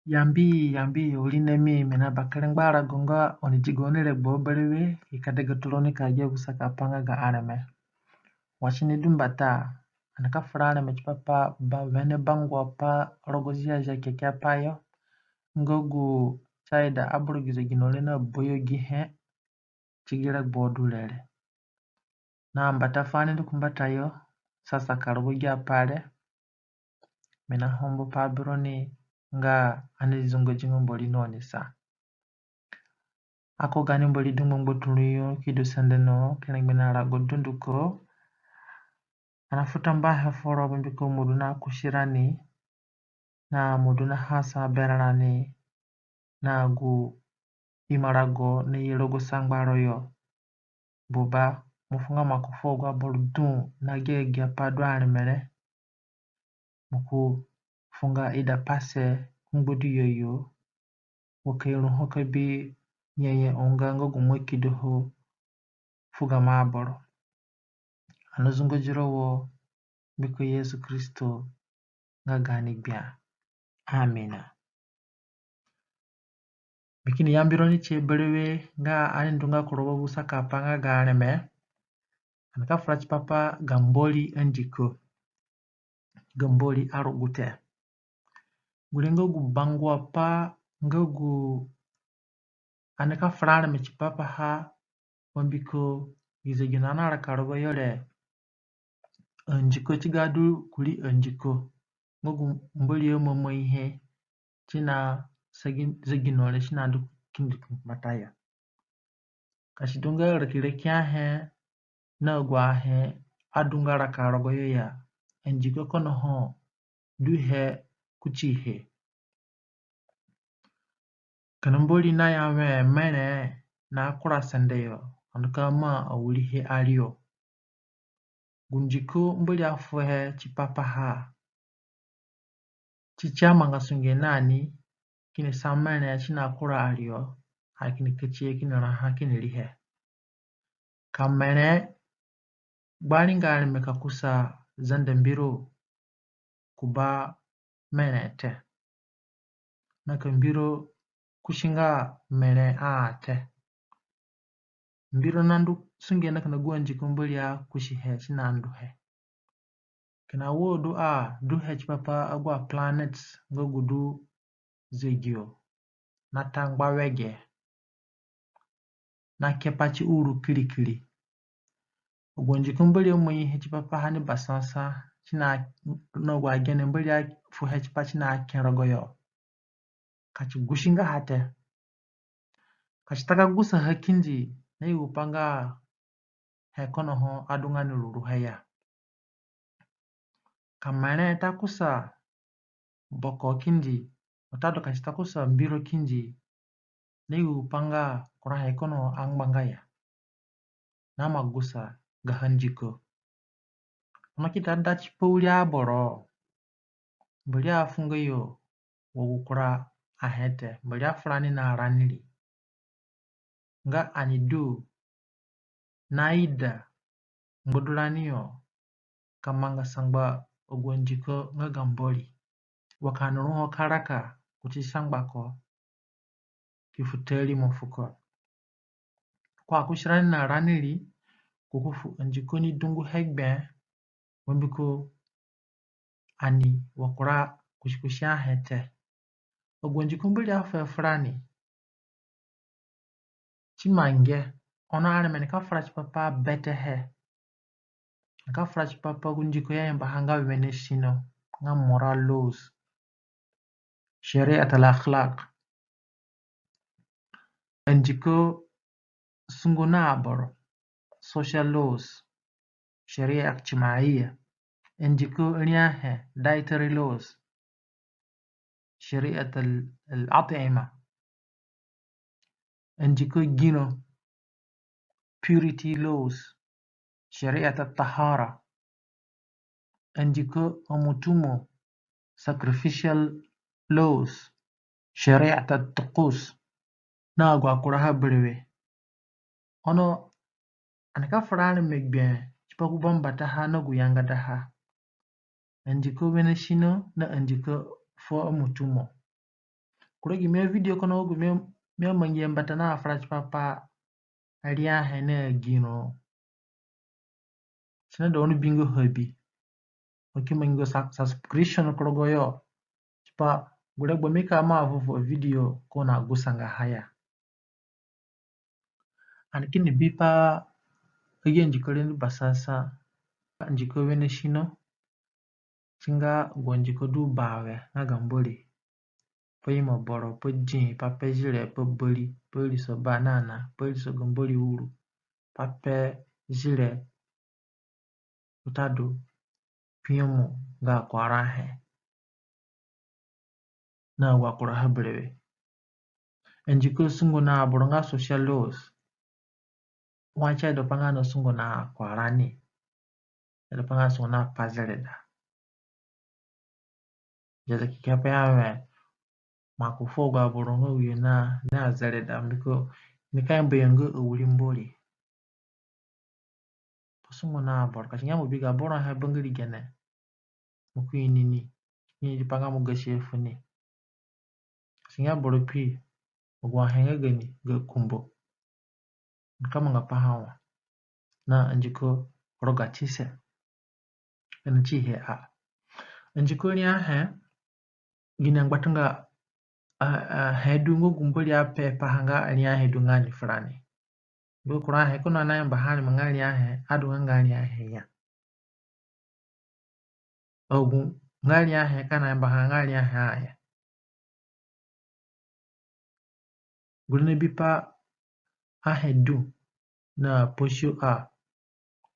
Yambi ulinemi mena bakalengbara gonga onijigonere boberewe ikadega tuloni kaje busaka panga ga arame. Washini dumbata anaka frana mechpapa ba vene bangwa pa rogozia ja keke payo ngogu chaida abrugize ginolena boyo gihe chigira bodulere. Na mbata fani dukumbata yo sasa karugia pale mena hombo pabironi nga anizongo jingo mboli noni sa. Ako gani mboli dungo mbotuluyo kido sandeno keleng benara godunduko anafuta mbahe foro mbiko muduna kushirani na muduna hasa berarani na gu imarago ni yilogo sangbaro yo buba mufunga makufogwa boludun na gege padwani mene muku funga ida pase kumbudu yoyo wakailu hoka bi nyeye ongango gumweki ho fuga maboro anozungo jirowo biko Yesu Kristo nga gani bia amina bikini yambironi cheberewe nga anindunga kurobo busa kapanga ganeme anaka frach papa Mbóri Andikä Mbóri arugute gulengo gubangwa pa ngogu anaka frana mechipapa ha wambiko gizeginana rakarobo yole Andikä chigadu kuli Andikä ngogu Mbóri yomo ihe china zeginole china du kindikin mataya kashidunga rekirekia he na gwa he adunga rakarobo ya Andikä kono ho duhe kuchihe kana Mbóri na ya mene na akura sandeyo anuka ma awulihe alio Gunjiku Mbóri afuhe chipapa ha chichama ngasunge nani kini samene china akura alio hakini kechie kini raha kini lihe kamene gbalinga mekakusa zandembiro kuba menete nakambiro kushinga mene ate mbiro nandu sunge nakana Andikä Mbóri ya kushihe chinanduhe kana wodu duhe chipapa agwa planets ngogudu zegio natangba wege na kepachi uru kirikiri Andikä Mbóri mwe chipapa hani basansa china no gwa gene Mbóri ya fuhe chipachi na kerogoyo kachi gushinga hate kachitaka gusa hakinji na upanga hekono ho adunga niluru haya kamane takusa boko kinji otado kachitakusa mbiro kinji na upanga kura hekono angbangaya na magusa gahanjiko makita dachi pauli aboro Mbóri afungayo wogukura ahete Mbóri afrani na ranili nga anidu naida mbodulaniyo kamanga sangba Andikä nga Mbóri wakanuruho karaka kuchisangbako kifuteli mofuko kwa kushirani na ranili kukufu Andikä ni dungu hegbe wambiko ani wakura kushikushia hete Andikä Mbóri afuhe frani chimange ono aremene ka frach papa betehe ka frach papa Andikä ya mbahanga weneshino nga moral laws shari'at al-akhlaq Andikä sunguna aboro social laws sharia ijtimaiya Andikä riyahe dietary laws shari'at al-at'ima Andikä gino purity laws shari'at al-tahara Andikä omutumo sacrificial laws shari'at al-tuqus na agwa kuraha brewe ono anaka frani megbe chipaku bambata ha na guyanga daha Andikä weneshino na Andikä fo omutumo Kurogi me video kono ogu me mangi mbata na afrach papa aria hene gino. Sina do onu bingo hobi. Oki mangi subscription kurogo yo. Chipa gure bomika ma vuvu video kona gusanga haya. Anikini bipa again jikore ni basasa njiko wene shino. Chinga gonjiko du bawe nga Mbóri. Po yimo boro po jin pape jire po boli so banana boli so Mbóri uru pape jire utadu piyomo nga kwara he na wakura habrewe enjiko sungo na boro nga social laws wacha do panga no sungo na kwara ni do panga sungo na pazereda jaza kikape yawe makufoga boro nga uye na zereda mbiko nikambe yango uri Mbóri sungo na boro kashinya mubiga boro ha bangiri gene mukwini ni dipanga mugashefu ni kashinya boro pi mugwa henga gani ga kumbo kama nga pahawa na njiko roga chise ena chihe a njiko ni ahe gina ngbatunga hedu ngo Mbóri ape pahanga ani ahe dunga ni fulani do kura he kuna na bahani mangali ahe adu ngali ahe ya ogu ngali ahe kana bahanga ahe aya gulne bipa ahe du na posho a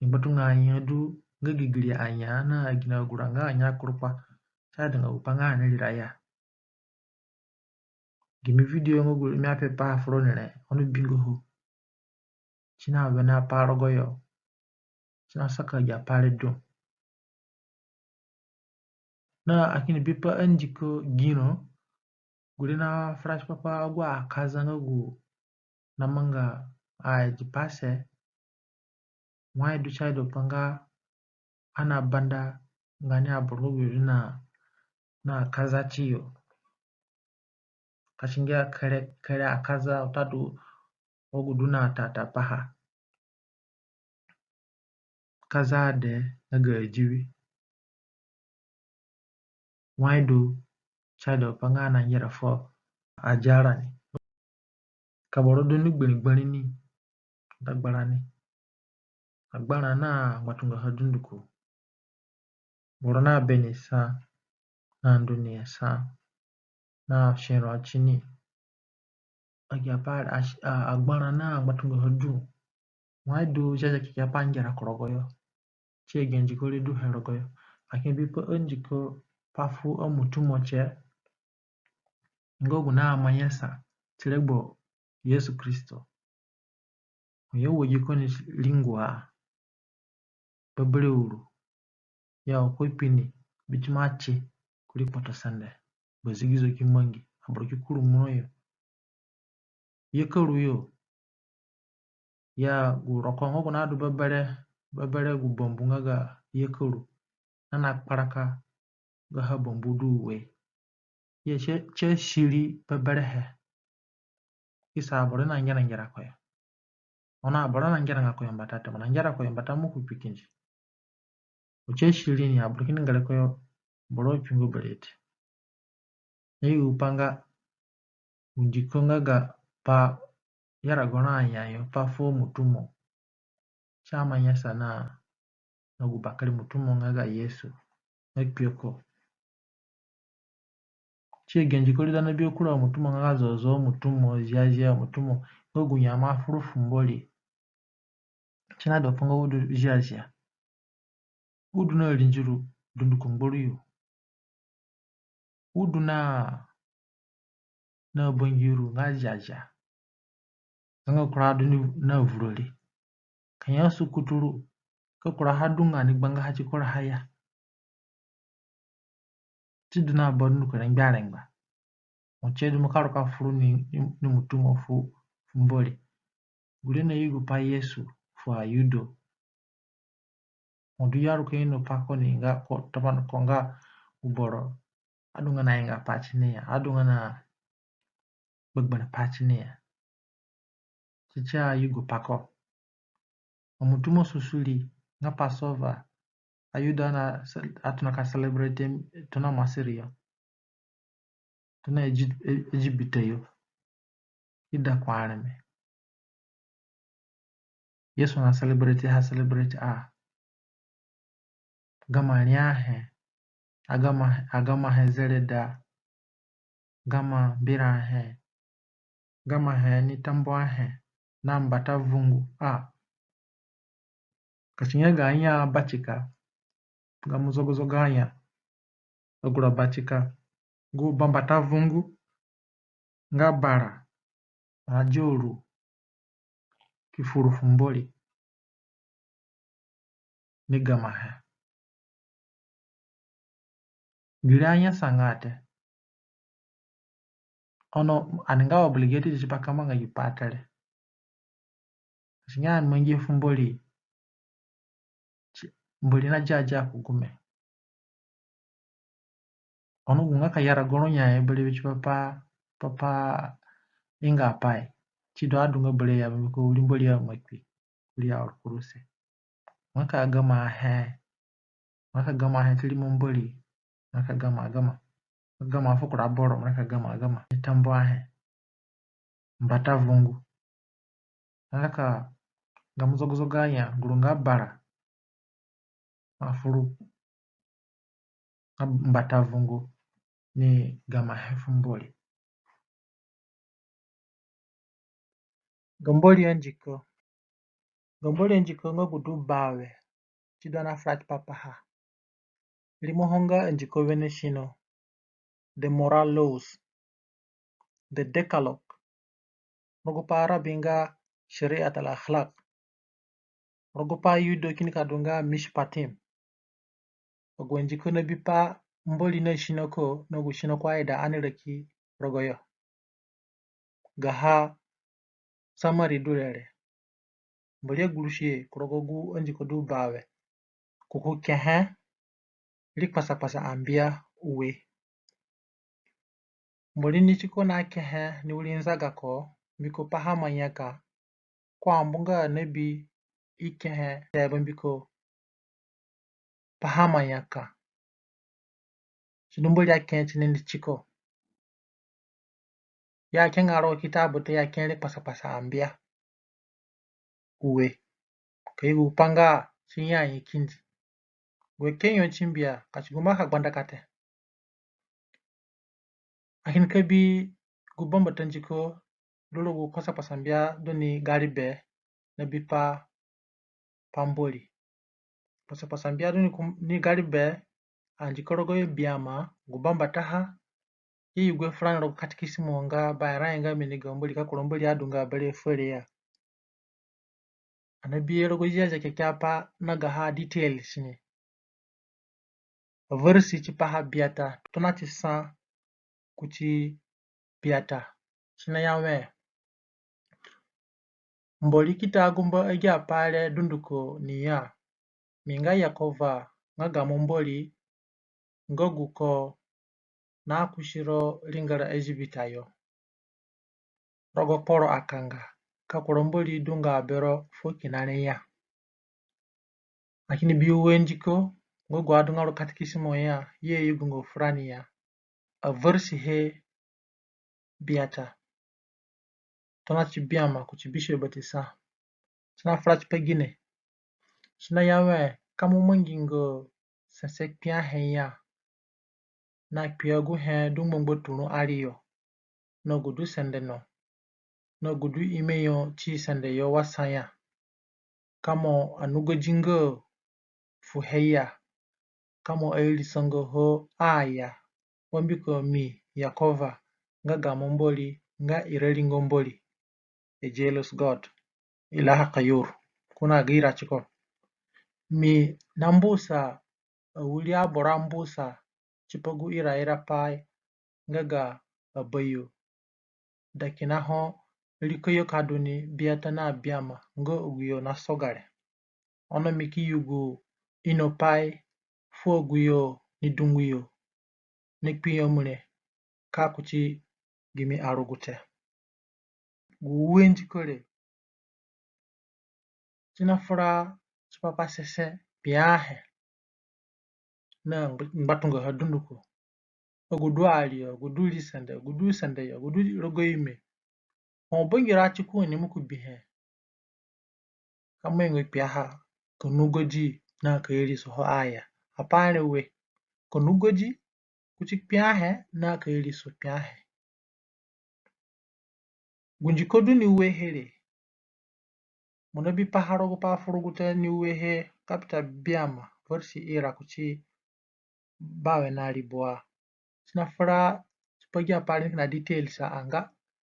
ngbatunga anya du ngagigiri anya na gina guranga anya kurpa sada nga upanga na liraya gimi video ngo gulu mi ape pa fronere onu bingo ho china wena parogo yo china saka ja pare du na akini bipa anjiko gino gulina fresh papa gwa kaza nga gu na manga a jipase mwai du chaido panga ana banda ngani aburo na kaza chiyo kashingia kare akaza utadu oguduna tata paha kaza de naga jiwi waidu chaido panga na yera fo ajara ni kaboro doni gbani ni dagbara ni agbara na matunga hadunduko borona benisa na nduni sa na shero achini agyapar agbara na matunga hadu waidu jaja kikyapangera korogoyo che genji kore du herogoyo akebi po anjiko pafu omutumoche ngogu na amanyesa tilegbo Yesu Kristo yewo jikoni lingwa babere uru ya okwipini bichimachi kuri poto sande bazigizo kimangi aburo kikuru moyo yekaru yo ya guroko ngogu na adu babere gu bombu ngaga yekaru nana kparaka ga ha bombu duwe ye che shiri babere he isa aburo na ngera koyo ona aburo na ngera ngakoyo mbatata na ngera koyo mbatamu kupikinji uche shiri ni aburo kini ngale koyo boro pingo berete yeyi upanga unjiko ngaga pa yara gona anyayo pa fo mutumo chama nyasa na gubakari mutumo ngaga Yesu ekpyoko che genji koli dana byo kula mutumo ngaga zozo mutumo jaja mutumo ogunya mafurufu Mbóri china do panga udu jaja udu na linjuru dunduko Mbóri yo udu na bongiru nga jaja nga kura du na vuroli kanya su kuturu ka kura hadunga ni gbanga hachi kura haya tidu na bonu kura ngbarengba ochedu mukaro ka furu ni mutumo fu Mbóri gure na yigu pa Yesu fu ayudo odu yaru ka ino pako ni nga ko taban ko nga uboro adunga na inga pachine adunga na Bagbana pachine. Chicha yugo pako. Omutumo susuli nga Passover. Ayuda atuna ka celebrate tuna masirio. Tuna Egypteyo. Ida kwaneme. Yesu na celebrate gama nyahe. Agama hezeleda. Gama birahe. Gama he ni tamboahe. Na mbata vungu. Kashinya ganya bachika. Gamuzogozo ganya. Ogura bachika. Gu bambata vungu. Nga bara. Ajoru. Kifurufu Mbóri. Ni gama he. Gilanya sangate. Ono aninga obligated chipakama nga yipatale. Kashinya mwenye Mbóri. Mbóri na jaja kugume. Ono gunga kayara gono nyaye bali bichi papa inga pai. Chido adunga bali ya biko uli Mbóri ya mwekwi. Uli ya orkuruse. Mwaka agama he. Mwaka gama he tili Mbóri. Mwaka gama. Gama fukura boro mwaka gama. Nitamboa he. Mbata vungu. Nalaka gamuzogozo ganya gulunga bara. Mafuru. Mbata vungu. Ni gama he Mbóri. Mbóri Andikä. Mbóri Andikä nga gudu bawe. Chidwana frat papa ha. Limohonga Andikä veneshino. The moral laws. The Decalogue. Rogopa arabinga shari'at al-akhlaq. Rogopa yudo kini kadunga mishpatim. Ogwenjiko na bipa Mbóri na shinoko na gushinoko aida aniraki rogoyo. Gaha samari durere. Mbóri gulushie kurogogu Andikä du bawe. Kuku kehe. Lik pasa ambia uwe. Mbóri nichiko na kehe ni ulinzaga ko biko pahama nyaka. Kwa ambunga nebi ikehe teben biko pahama nyaka. Mbóri aken chinindi chiko. Ya ken aro kitabu te ya ken lik pasa ambia uwe. Kaigu panga chinya yikindi. Gwe kenyo chimbia kachiguma kagbanda kate. Akin kabi gubamba tanjiko lolo pasa ambia doni garibe na bipa Mbóri. Pasa ambia doni ni garibe anjikorogo biama gubamba taha. Iyi gwe fulani rogo katikisimu nga bayara nga miniga Mbóri kakuro Mbóri adunga bale fere ya. Anabi rogo jaja kekyapa nagaha details ni. Versi chipaha biata tona chisa kuchi biata. China yawe. Mbóri kita agumba agia pale dunduko niya. Minga yakova nga gamo Mbóri ngoguko na kushiro lingara Egyptayo. Rogo poro akanga. Kakuro Mbóri dunga bero fokinane ya. Lakini biuwe Andikä ngogo adunga ro katikisimo ya ye yugungo frani ya. A versi he biata. Tona chibiama kuchibisho batisa. China frach pegine. China yawe kamu mangingo sensek pia he ya. Na piagu he dungbongbo tunu ariyo. No gudu sende no. No gudu imeyo chi sende yo wasanya. Kamo anugo jingo fuheya. Kamo ailisongo ho aya. Wambiko mi yakova nga gamo Mbóri nga irelingo Mbóri. A jealous God. Ilaha kayur. Kuna gira chiko. Mi nambusa wulia bora mbusa chipogu ira pai ngaga abayo. Dakinaho likoyo kaduni biata na biama ngo uguyo na sogare. Ono miki yugu ino pai fuoguyo ni dunguyo. Nikpiyo mune kakuchi gimi arugute. guwenji kole china fura chipapa sese piahe na mbatunga hadunduko ogudu alio gudu lisande gudu sande ya gudu rogoime obongira chikuni mukubihe kamengo piaha konugoji na kairi so aya apane we konugoji kuchik piahe na kairi so piahe gunji kodu ni wehere monobi paharo go pafuruguta ni wehe kapta biama versi ira kuchi bawe na riboa sina fara pagi apane na details anga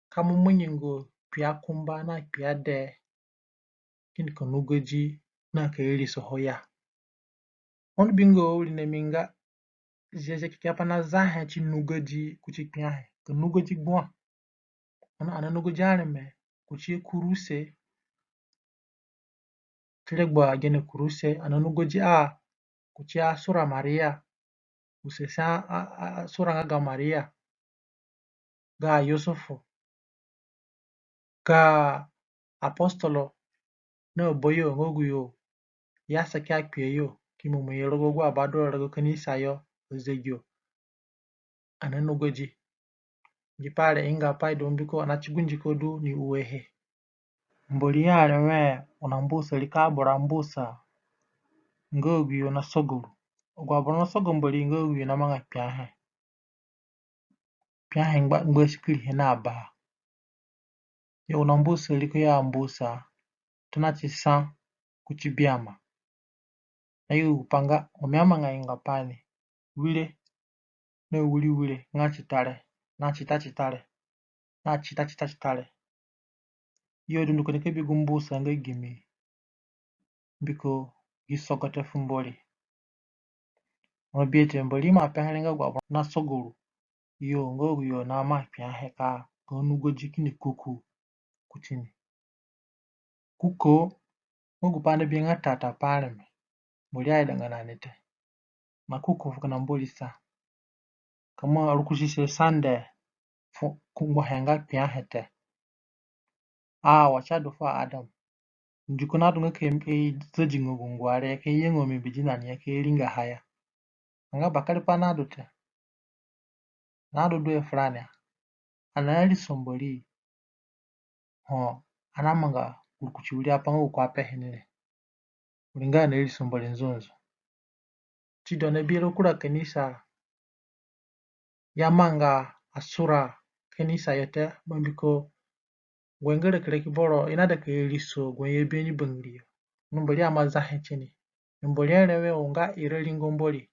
kamu munyingo pia kumba na pia de kini konugoji na kairi so hoya on bingo uli neminga jeje kiapa na zahe chi nugoji kuchi piahe konugoji bwa ana nugoji aneme kuchi kuruse tilegba gene kuruse ana nugoji kuchi sura Maria usesa sura ga Maria ga Yusufu ga apostolo no boyo ngoguyo yasa kya kweyo kimumu yerogo gwa badoro rogo kanisa yo ozegyo ana nugoji jipale inga pai dombiko anachigunji kodu ni uwehe mboli yale we unambusa likabora mbusa ngoguyo na soguru ogwabona sogo mboli ngoguyo na manga piahe ngba shikiri henaba yo unambusa liko ya mbusa tunachisa kuchibiama ayu upanga omyama nga inga pane wile no wile ngachitale nachitachitale yo dundu kone kebi gumbusa ngegimi biko gisogote fumboli obiete mboli ma pahelenga gwa na soguru yo ngoguyo na ma piahe ka konugoji kini kuku kuchini kuko ngupande binga tata paleme mboli aidanga nanete makuko fukana mboli sa kama rukushise sande kungwa henga piahe te wachado fa Adam njukuna dunga kempe zajingo gungware ke yengo mibijina ni ke linga haya nga bakali panado te nado do efrane anali somboli anamanga ukuchuli apanga ukwape henene ulingana ili somboli nzonzo chidone biro kula kanisa yamanga asura kanisa yote bambiko gwengere kile kiboro inada kiliso gwenye bieni bangriyo mboli amazahe chini mboli elewe unga irelingo mboli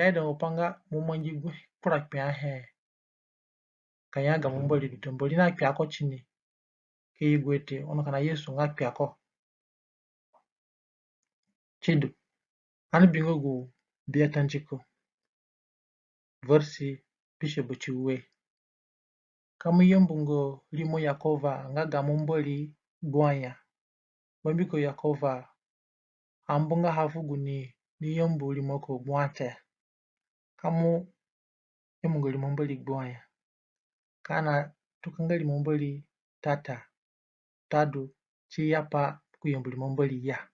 aida upanga mumonji gwe kula piahe kayaga mboli dute mboli na piako chini kiyigwete ono kana Yesu nga piako chidu ani bingo gu biatanjiko versi pishe buchiwe kamu yembungo limo Yakova nga gamumboli gwanya bambiko Yakova ambunga havuguni ni yembu limoko gwate kamu yemungo limomboli gwanya kana tukanga limomboli tata tadu chiyapa kuyembu limomboli ya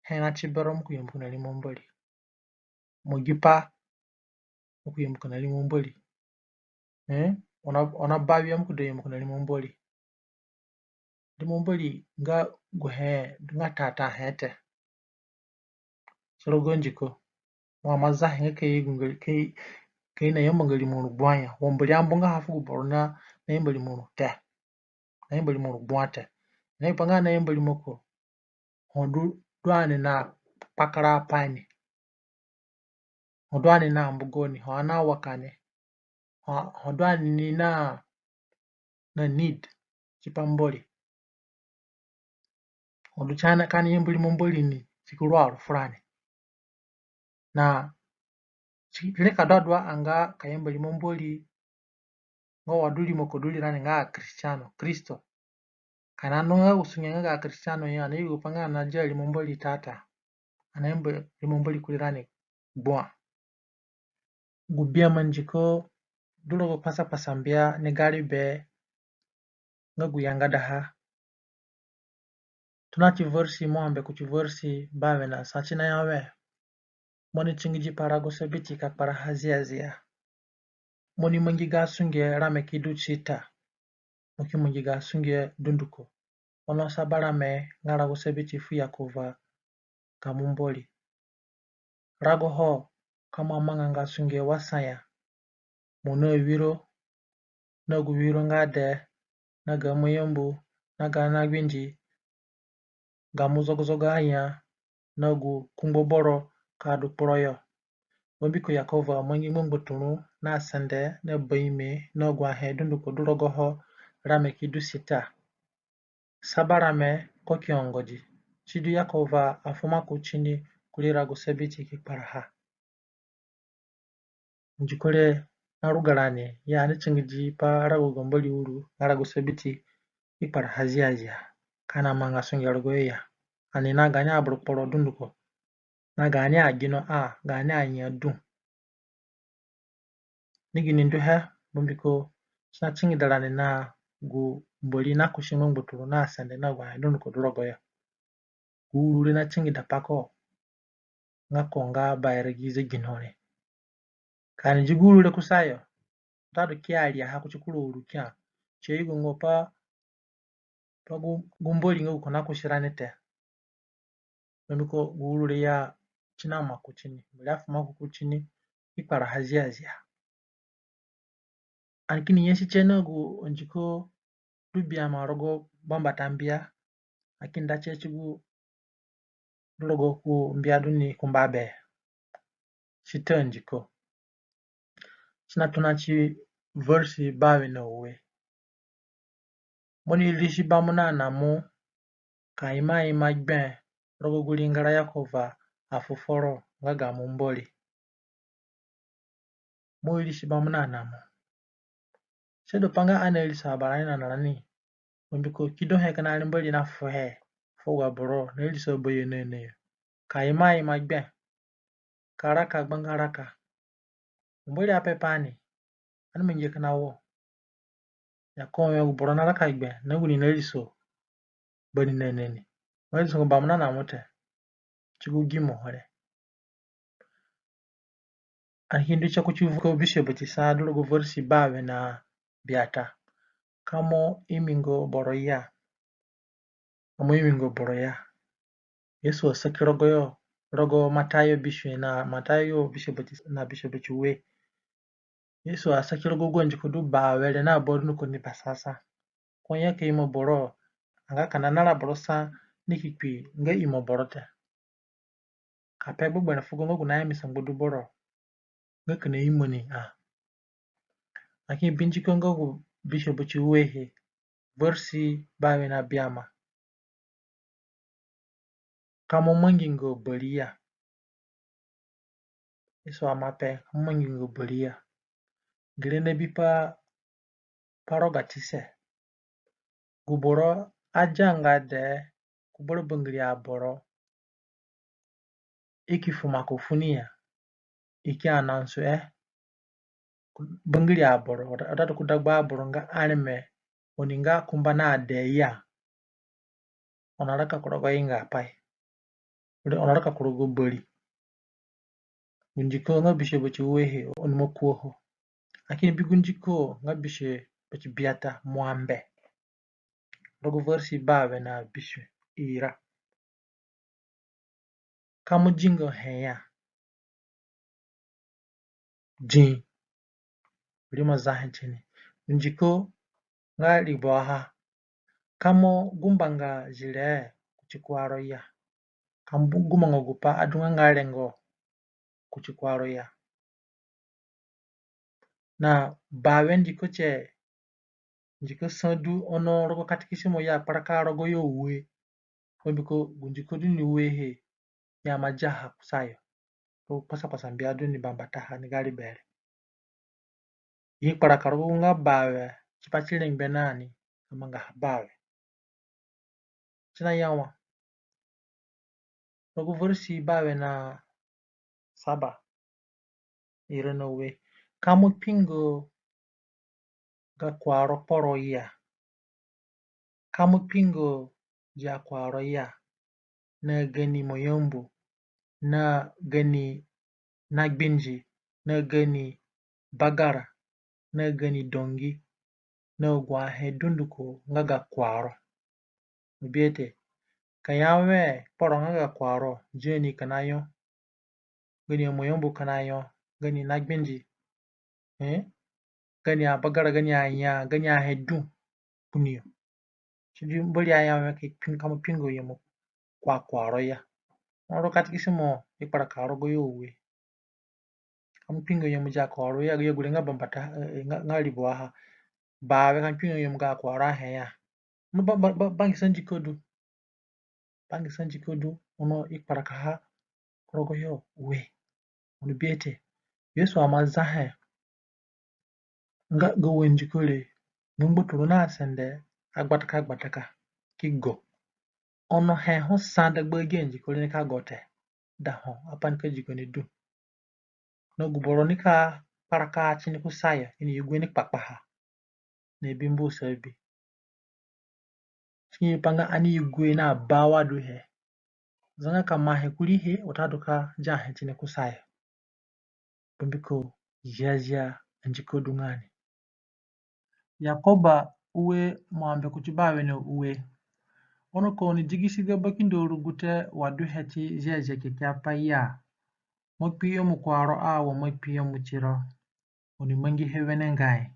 hena chiberom kuyembu na limomboli mugipa kuyembu kana limomboli ona babia mkudeyembu kana limomboli nga guhe nga tata hete sorogonjiko wamazahe nga kei na yembungo limonu gwanya womboli ambunga hafu borona na yemboli limonu te na yemboli limonu gwate na ipanga na yemboli limoko hondu dwane na pakara pani hodwane na mbugoni hoana wakane hodwane ni na need chipamboli hondu chana kani yemboli momboli ni chikulwaro fulani na chileka dadwa anga kayemboli momboli ngo waduli mokoduli rani nga Cristiano Kristo kana nonga usunya nga Cristiano ya na yugo panga na jali momboli tata anayembe limomboli kulirani bwa gubia manjiko dulogo pasapasambia ni galibe nga guyanga daha. Tunachi versi mwambe kuchi versi bawe na sachina yawe. Moni chingiji parago sebiti kak para hazia. Moni mungiga sunge rame kidu chita. Moki mungiga sunge dunduko. Ono sabarame ngarago sebiti fuya kova kamumboli. Rago ho kama manganga sunge wasaya. Mono wiro nagu wiro ngade naga muyombu naga nagwinji gamu zogozogo anya nagu kungboboro kadu poroyo. Wambiko yakova mwangi mungbutunu na asande na baime na gwahe dunduko durogo ho rame kidu sita. Sabarame kokiongoji. Chidu yakova afuma kuchini kulirago sebiti kiparaha. Njikole narugarane ya nichingiji pa rago gomboli uru rago sebiti kiparaha ziazia. Kana manga sungi argoya. Ani na ganya abro poro dunduko. Na ganya agino a ganya anya du. Nigi ninduhe bumbiko sina chingi dalane na gu mboli na kushingo mbuturu na asande na gwahe dunduko durogoya. Gu uri na chingi dapako nga konga bayregize ginhone. Kani jiguru le kusayo. Tadu kiali ya hakuchukuru uru kia. Cheigo ngopa pa gumboli nga ukona kushiranete. Bumbiko gu le ya china makuchini. Mulafu makuchini ipara haziazia. Anikini yensi chena gu onjiko dubia marogo bamba tambia. Akinda chechigu dulogo ku mbiaduni kumbabe. Shite onjiko. Sina tunachi versi bawe na uwe. Moni ilishi bamuna namu kaima ima gben rogo gulingara yakova afuforo ngaga mumboli. Mo ilishi bamuna namu. Sedo panga ana ilisa abarani na nani. Mbiko kido heka na alimboli na fuhe. Fuwa bro na ilisa oboye nene. Kaima ima gben. Karaka bangaraka. Mboli apepani. Anu menjeka na wo. Ya kome bro na raka gben. Naguni na ilisa bani nene. Ma ilisa bamuna na mote. Chigu gimo hore. Ahindu cha kuchivuko bishobati sa dulogo versi bawe na biata. Kamo imingo boroya. Kamo imingo boroya. Yesu wasaki rogo yo. Rogo matayo bishwe na matayo bishobati na bishobati we. Yesu wasaki rogo gwenji kudu bawe le na bodu nuko ni basasa. Konya ke imo boro. Anga kananala borosa nikikwi nga imo borote. Kape bugbe na fugo ngogu na yami sambudu boro. Nga kene imo ni a. Lakini binchi kongo bishobati wehe. Versi bawe na biama. Kamo mangingo belia. Yesu amape kamo mangingo belia. Girene bipa parogatise. Guboro ajanga de kuboro bengri aboro. Iki fumakofunia. Iki anansu bengri aboro. Odado kudagba aboro nga anime. Oninga kumbana adeya. Onaraka kurogo inga apai. Onaraka kurogo beli. Gunjiko nga bishobati wehe onimokuoho. Lakini bigunjiko nga bishobati biata mwambe. Rogo versi bawe na bishwe ira. Kamo jingo heya. Jin. Ulima zahen chini. Gunjiko nga liboha. Kamo gumbanga jile kuchikwaro ya. Kamo gumbanga gupa adunga nga lengo kuchikwaro ya. Na bawe njiko che njiko sandu ono rogo katikisimo ya paraka rogo yo uwe. Wabiko gunjiko duni wehe ya majaha kusayo. Pasa mbiadu ni bambataha ni gali bere. Yi paraka rogo nga bawe chipachile ngbenani amanga bawe. China yawa. Rogo versi bawe na saba. Ireno we. Kamo pingo ga kwaro poro ya. Kamu pingo ja kwaro ya na gani moyombo na gani nagbinji na gani bagara na gani dongi na gwa he dunduko nga ga kwaro. Ubiete kayawe poro nga ga kwaro jeni kanayo gani moyombo kanayo gani nagbinji gani bagara gani anya gani hedu kunio. Chidi mbori aya ke kamu pingo yemo kwa kwaro ya. Oro katikisimo ikpara karo go yowe. Kamu pingo yemo ja kwaro ya go gure nga bambata nga libo aha. Ba we kan pingo yemo ga kwaro ha ya. Bangi sanji kodu. Bangi sanji kodu ono ikpara kaha rogo yo we. Ono biete. Yesu amazahe. Nga go wenji kule. Nungbo turu na asende agbataka kigo. Ono he ho sanda gbegenji kule ni ka gote. Da ho apan ka jiko ni du. No guboro ni ka paraka chini kusaya ini yugwe ni kpakpaha. Na ebi mbu sabi. Chini panga ani yugwe na bawa du he. Zanga ka mahe kuli he otado ka jahe chini kusaya. Pambiko jazia njiko dungani. Yakoba uwe mwambe kuchibawe no uwe. Ono ko ni jigisiga bakindo rugute wadu heti jeje kikiapa ya. Mokpiyo mukwaro awo mokpiyo muchiro. Oni mangi hewene ngai.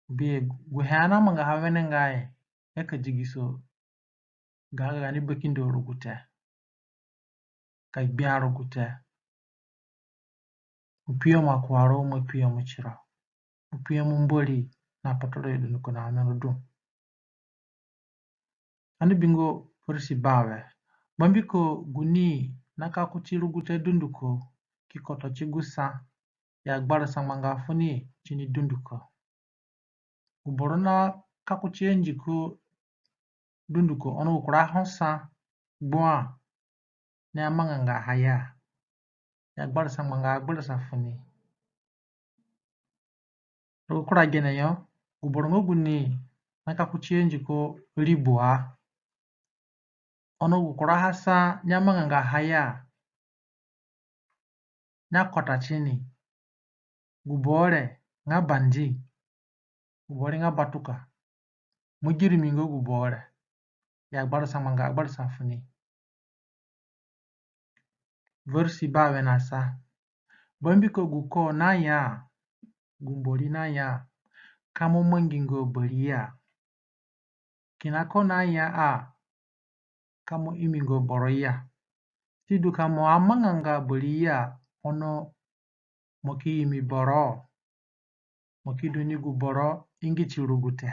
Bie guhana manga hewene ngai. Eka jigiso. Gaga gani bakindo rugute. Kai biya rugute. Mokpiyo mukwaro mokpiyo muchiro. Mokpiyo mbori na patoro yodo nuko na amenudu. Ani bingo porisi bawe. Bambiko guni naka kuchirugute dunduko kikoto chigusa ya gbara sangmanga funi chini dunduko. Uborona kakuchenji ku dunduko ono ukura honsa gboa na amanganga haya ya gbara sangmanga gbara safuni. Ukura gene yo uborona guni naka kuchenji ku ribua ono ukura hasa nyamanganga haya na kota chini gubore nga bandi gubore nga batuka mujiri mingo gubore ya gbara samanga gbara safuni. Versi bawe nasa bambiko guko na ya gumbori na ya kamo mangingo boriya kinako na ya a kamo imingo boroya tidu kamo amanganga boriya ono moki imi boro moki duni guboro ingi chirugute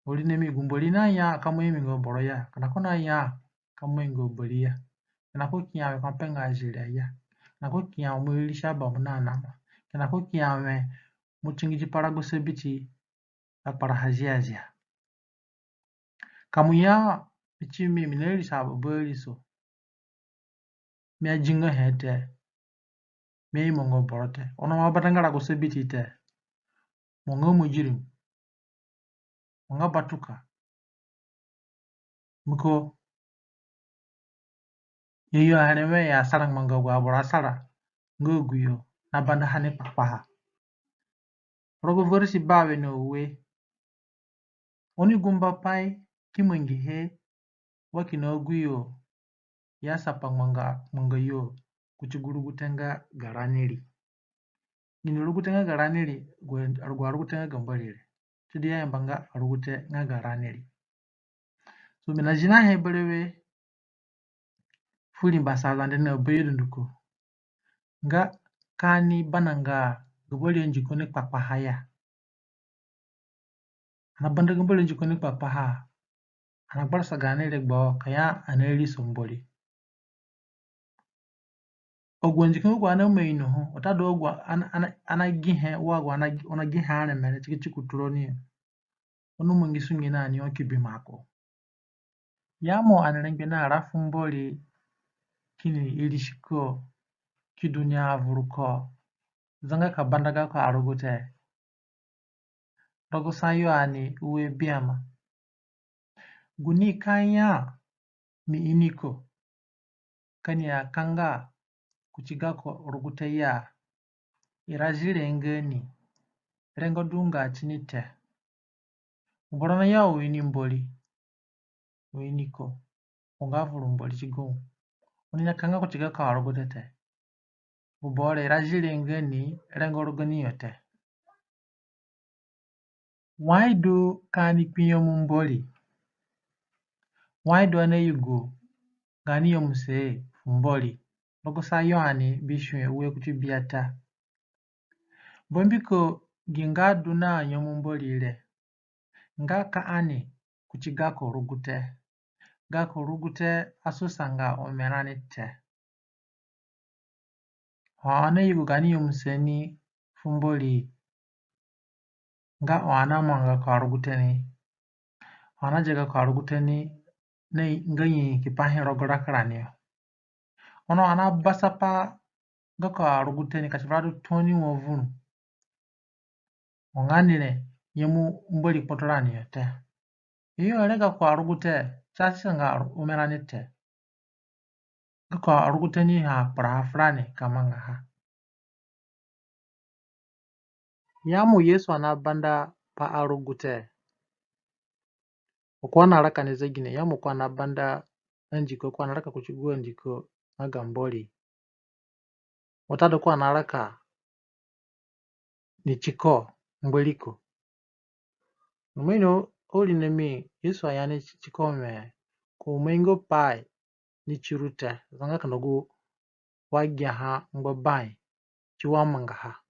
olinemi gumbori na ya kamo imingo boroya kanako na ya kamo ingo boriya kanako kiyawe kampenga ajile ya kanako kiyawe muilisha bamunana kanako kiyawe muchingiji parago sebiti apara haziazia kamuya ichimi mineli sabo boliso mia jinga hete mei mongo borote ono mabatangara go sebiti te mongo mujirim mongo batuka muko yeyo hanewe ya sarang mongo gwa borasara ngoguyo na banda hane papaha rogo versi bawe no we oni gumba pai kimangi he wakina oguyo ya sapang manga yo kuchigurugutenga garaniri ni rugutenga garaniri gwa rugutenga gambarire tudi ya mbanga rugute nga garaniri so mina jina he belewe fuli mbasala ndene obeyiduko nga kani bananga gobole njikone papahaya anabanda gobole njikone papaha anagbara saganire gbo kaya aneli somboli ogwenjikon gwa na meino ho otado ogwa anagihe wagwa anagihe ane mene chikuturoni onu mungisu ngina ani okibimako yamo analengbe na rafumboli kini ilishiko kidunya avuruko zanga kabanda ga ka arugute rogo sayo ani uwe biama. Guni kanya ni iniko. Kanya kanga kuchigako rugutaya. Irajire ngeni. Rengo dunga chinite. Uborona yao wini mboli. Winiko. Ungavuru mboli chigu. Unina kanga kuchigako rugutete. Ubore irajire ngeni rengo rugani yote. Why do kani piyo mboli? Why do ane yugo gani yomuse mboli? Rogo sayo ani bishwe uwe kuchibiata. Bombiko ginga duna mboli ile. Nga ka ani kuchigako rugute. Gako rugute asusanga omeranite. Ane yugo gani yomuse ni mboli. Nga wana mwanga kwa rugute ni. Wana jaga kwa rugute ni. Nga yi kipahi rogo rakarani. Ono ana basapa gaka rugute ni kachibradu toni wovunu. Onganile yemu mboli potorani yote. Iyo elega kwa rugute chasanga umeranite. Gaka rugute ni ha prahafrani kamanga ha. Yamu Yesu anabanda pa arugute. Okwana haraka nizegine yamu kwa anabanda njiko kwa haraka kuchugua njiko aga mboli. Watado kwa haraka ni chiko mboliko. Numeno oli nemi Yesu ayane chiko me ko mengo pai ni chirute zanga kanogu wagya ha mbabai chiwa manga ha.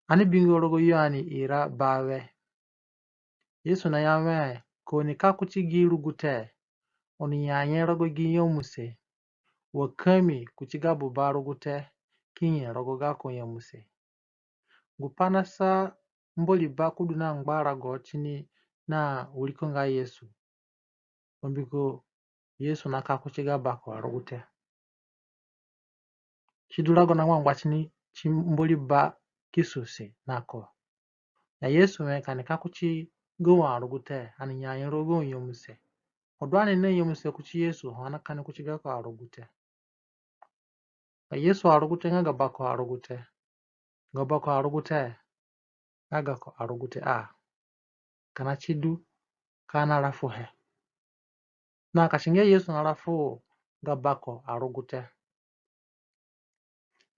Ani bingo rogo yani ira bawe. Yesu na yame ko ni kakuchi girugute oni yanye rogo giyo muse wakami kuchiga bubaru gute kinye rogo gako ya muse. Gupana sa mboli bakudu na ngbara go chini na ulikonga Yesu. Mbiko Yesu na kakuchiga bako arugute. Chidulago na mwangwa chini chimboli ba kisuse nako. Ya Yesu meka ni kakuchi go arugute ani nyanye rogo yomuse. Odwane ne yomuse kuchi Yesu hana kani kuchiga ko arugute. Ya Yesu arugute nga bako arugute. Gabako arugute. Aga ko arugute a. Kana chidu kana rafuhe. Na kashinge Yesu na rafu gabako arugute.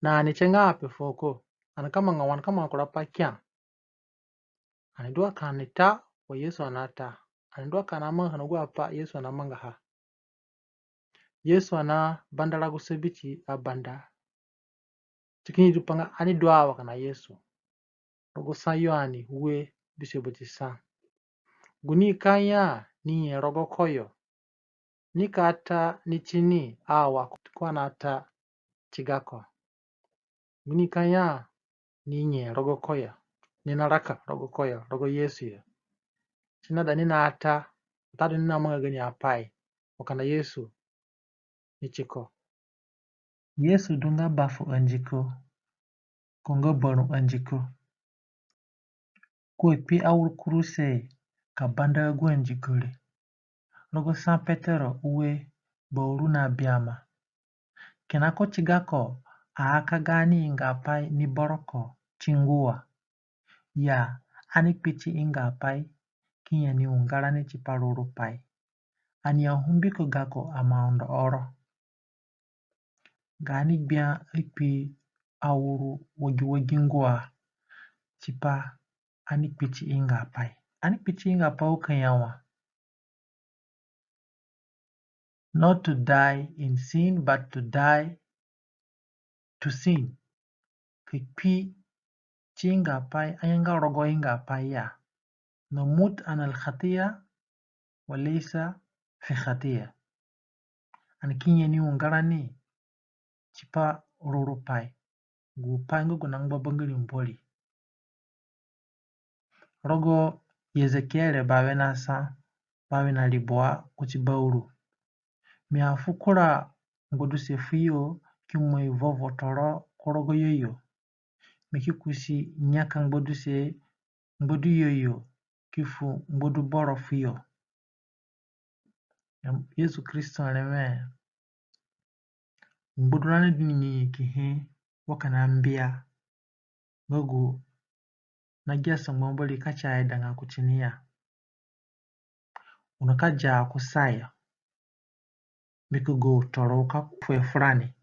Na anichenga ape foko. Anakama ngawan kama kurapa kya. Anidua kanita wa Yesu anata. Anidua kanama hanugua apa Yesu anamanga ha. Yesu ana bandala gusebiti abanda. Tikini dupanga anidua wakana Yesu. Rogo sayo ani uwe bisebutisa. Guni kanya ni rogo koyo. Nika ata ni chini awa kwa nata chigako. Guni kanya ni nye rogo koyo. Nina raka rogo koyo. Rogo Yesu ya. Chinada nina ata. Tadu nina mga gani apai. Wakana Yesu ni chiko. Yesu dunga bafu anjiko. Kongo bono anjiko. Kwe pi awul kuruse kabanda gu anjikuri. Rogo San Petero uwe boru na biama. Kenako chigako aakagani ingapai ni boroko chingua. Ya anipichi ingapai kinya ni ungarani chiparuru pai. Ani ahumbiko gako amaondo oro. Gani bia ipi awuru wagi ngua chipa anipichi ingapai. Anipichi ingapai ukanyawa. Not to die in sin, but to die to sin. Kipi chinga pai ayanga rogo inga pai ya. Numut anal khatia walisa fi khatia. Anikinye ni ungarani chipa ruru pai. Gu pai ngu gunangba bangili mboli. Rogo Yezekiel bawe nasa bawe na liboa kuchibauru. Miafukura ngudu sefuyo kimwe vovo toro korogo yoyo. Miki kusi nyaka ngbodu se Mbodu yoyo kifu mbodu boro fiyo. Yesu Kristo aleme. Mbodu rane dini kihe wakana mbia. Gogu na giasa mbamboli kacha aedanga kuchinia. Unakaja kusaya. Mikugo toroka kwe frani.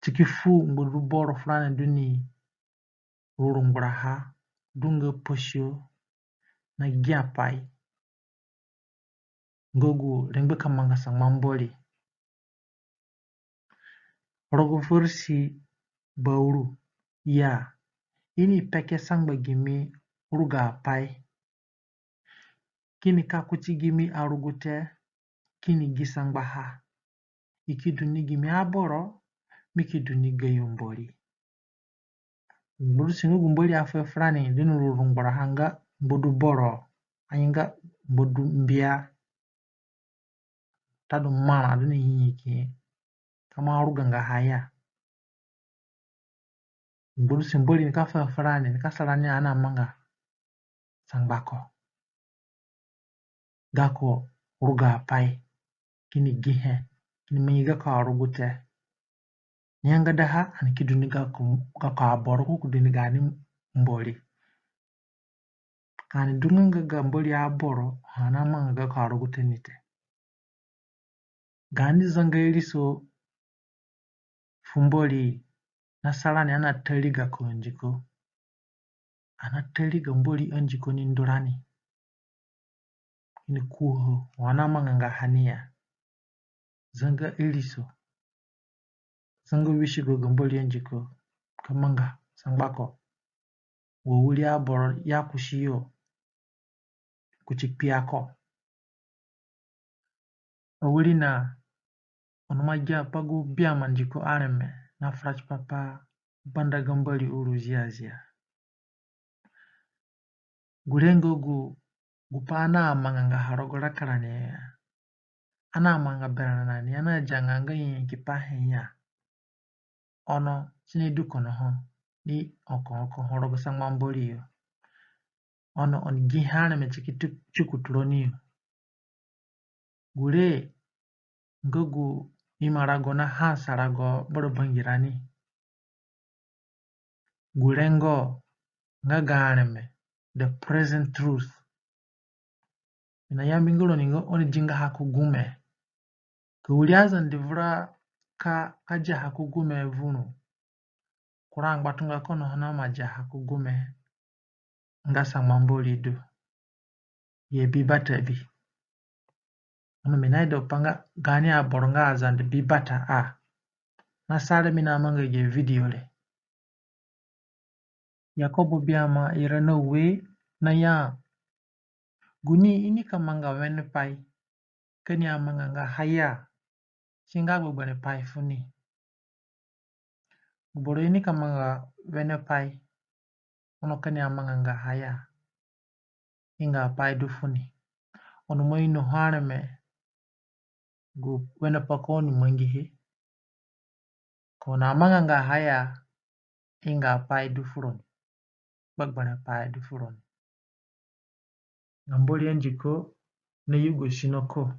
Tikifu mbodu boro frani duni rurungburaha. Dunga posyo na giapai. Gogu ringbe kamanga sang mamboli. Rogo fursi bauru ya ini peke sang bagimi ruga pai. Kini kakuchi gimi arugute kini gisang baha. Ikiduni gimi aboro mikiduni gayombori. Mburu singu gumboli afe frani dinu rurungbara hanga mbodu boro ayinga mbodu mbia tadu mana dinu hinyiki kama aruganga haya. Mburu simboli nika fe frani nika salani ana manga sang bako. Gako ruga pai kini gihe kini menyiga ka arugute. Nyanga daha anikiduni gako aboro kukuduni gani mboli. Kani dunga ga mboli aboro hana manga gako arugute nite. Gani zanga iliso fumboli na salani ana taliga ko njiko. Ana taliga mboli anjiko ni ndurani. Kini kuho wana manga nga hania. Zanga iliso. Zanga wishigo gamboli anjiko. Kamanga sangbako. Wawuli aboro ya kushiyo. Kuchikpiako. Wawuli na onumagia pagu biama njiko areme. Na frach papa banda gamboli uruziazia. Gurengo gupana amanga nga harogora karane. Ana amanga beranani. Ana janganga yinkipahe ya. Ono chineduko no ho. Ni oko horogo sang mamboli yo. Ono on gihane me chikutuloni yo. Gure ngogu imarago na hasarago boro bangirani. Gurengo nga ganeme the present truth. Ina yambingulo ningo oni jinga hakugume. Kuuliaza ndivura kaja hakugume vunu. Kurang batunga kono hana maja hakugume. Nga sang mamboli du. Ye bibata bi. Ono minaido panga gani aboronga azande bibata a. Na sale mina manga ye video le. Yakobo biama irana we na ya. Guni ini kamanga wene pai. Kani amanga nga haya. Singa bubane pai funi. Boro ini kamanga wene pai. Ono kani amanga nga haya. Inga pai du funi. Ono mo ino hareme. Gu wene pakoni mwengihi. Kona amanga nga haya. Inga pai du furoni. Bagbane pai du furoni. Ngamboli anjiko na yugo shinoko.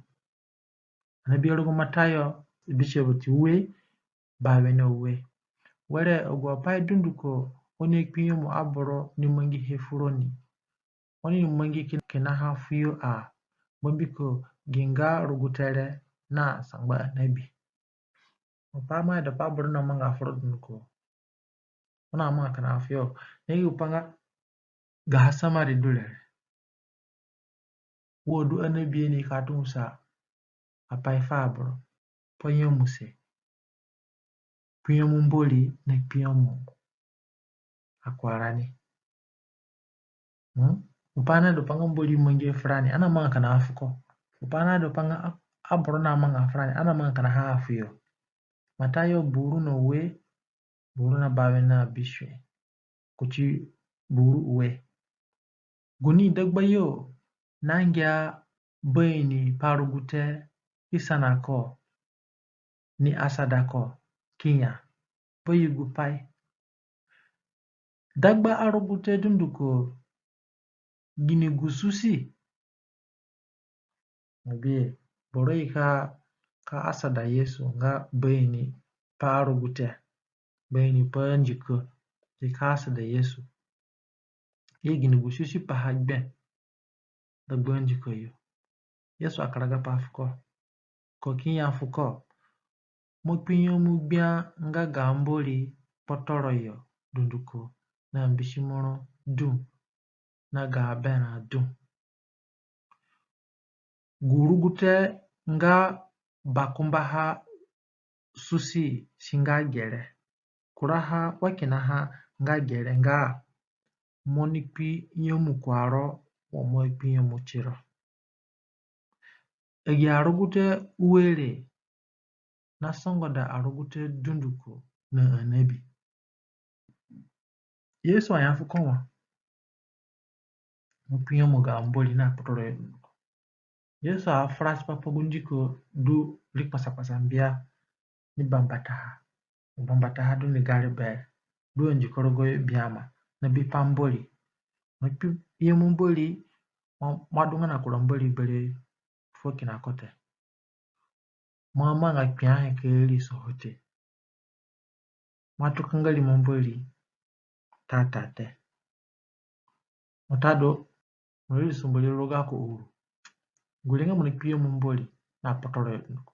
Anabiologo matayo bishebuti uwe bawe na uwe. Were ogwa pai dunduko oni ekpiyo mo aboro ni mwengi hefuroni. Oni ni mwengi kina hafiyo a. Mwembiko ginga rugutere na sangba nebi. Opama da paboro na manga afrodunko. Ona manga kana hafiyo. Negi upanga gahasama ridulere. Wodu anabiye ni katunsa. Apai fabro. Ponyo muse. Piyo mboli na piyo mu. Akwarani. Upana do panga mboli mwenge frani. Ana manga kana hafuko. Upana do panga aboro na manga frani. Ana manga kana hafiyo. Matayo buru no we. Buru na bawe na bishwe. Kuchi buru uwe. Guni dagba yo. Nangya bayini parugute. Isanako. Ni asadako. Kinya. Bayi gupai. Dagba arugute dunduko gini gususi. Nabi boroi ka asada Yesu nga bayni pa arugute bayni pa njiko di ka asada Yesu. Ye gini gususi pa hagben dagba njiko yo. Yesu akaraga pa afuko. Kokinya afuko. Mopinyo mugbia nga ga Mbóri potoro yo dunduko na mbishimoro dum na ga bena dum. Gurugute nga bakumbaha susi singa gere. Kuraha wakinaha nga gere nga monikpi nyomukwaro womokpi nyomuchiro. Egi arugute uwere na songoda arugute dunduko na anabi. Yesu ayafuko wa. Mopinyo muga Mbóri na potoro yo dunduko. Yesu afras papa gunjiko du likpasa mbia ni bambataha. Bambataha du ni gari be. Du njikorogo biama na bipa Mbóri. Mokpi yemu Mbóri madunga na kura Mbóri bere foki na kote. Mama nga kpiahe ke eri sohote. Matukangali Mbóri tatate. Motado mwiri sumbuli roga ko uru. Gulenga monikpi yemu Mbóri na potoro yo dunduko.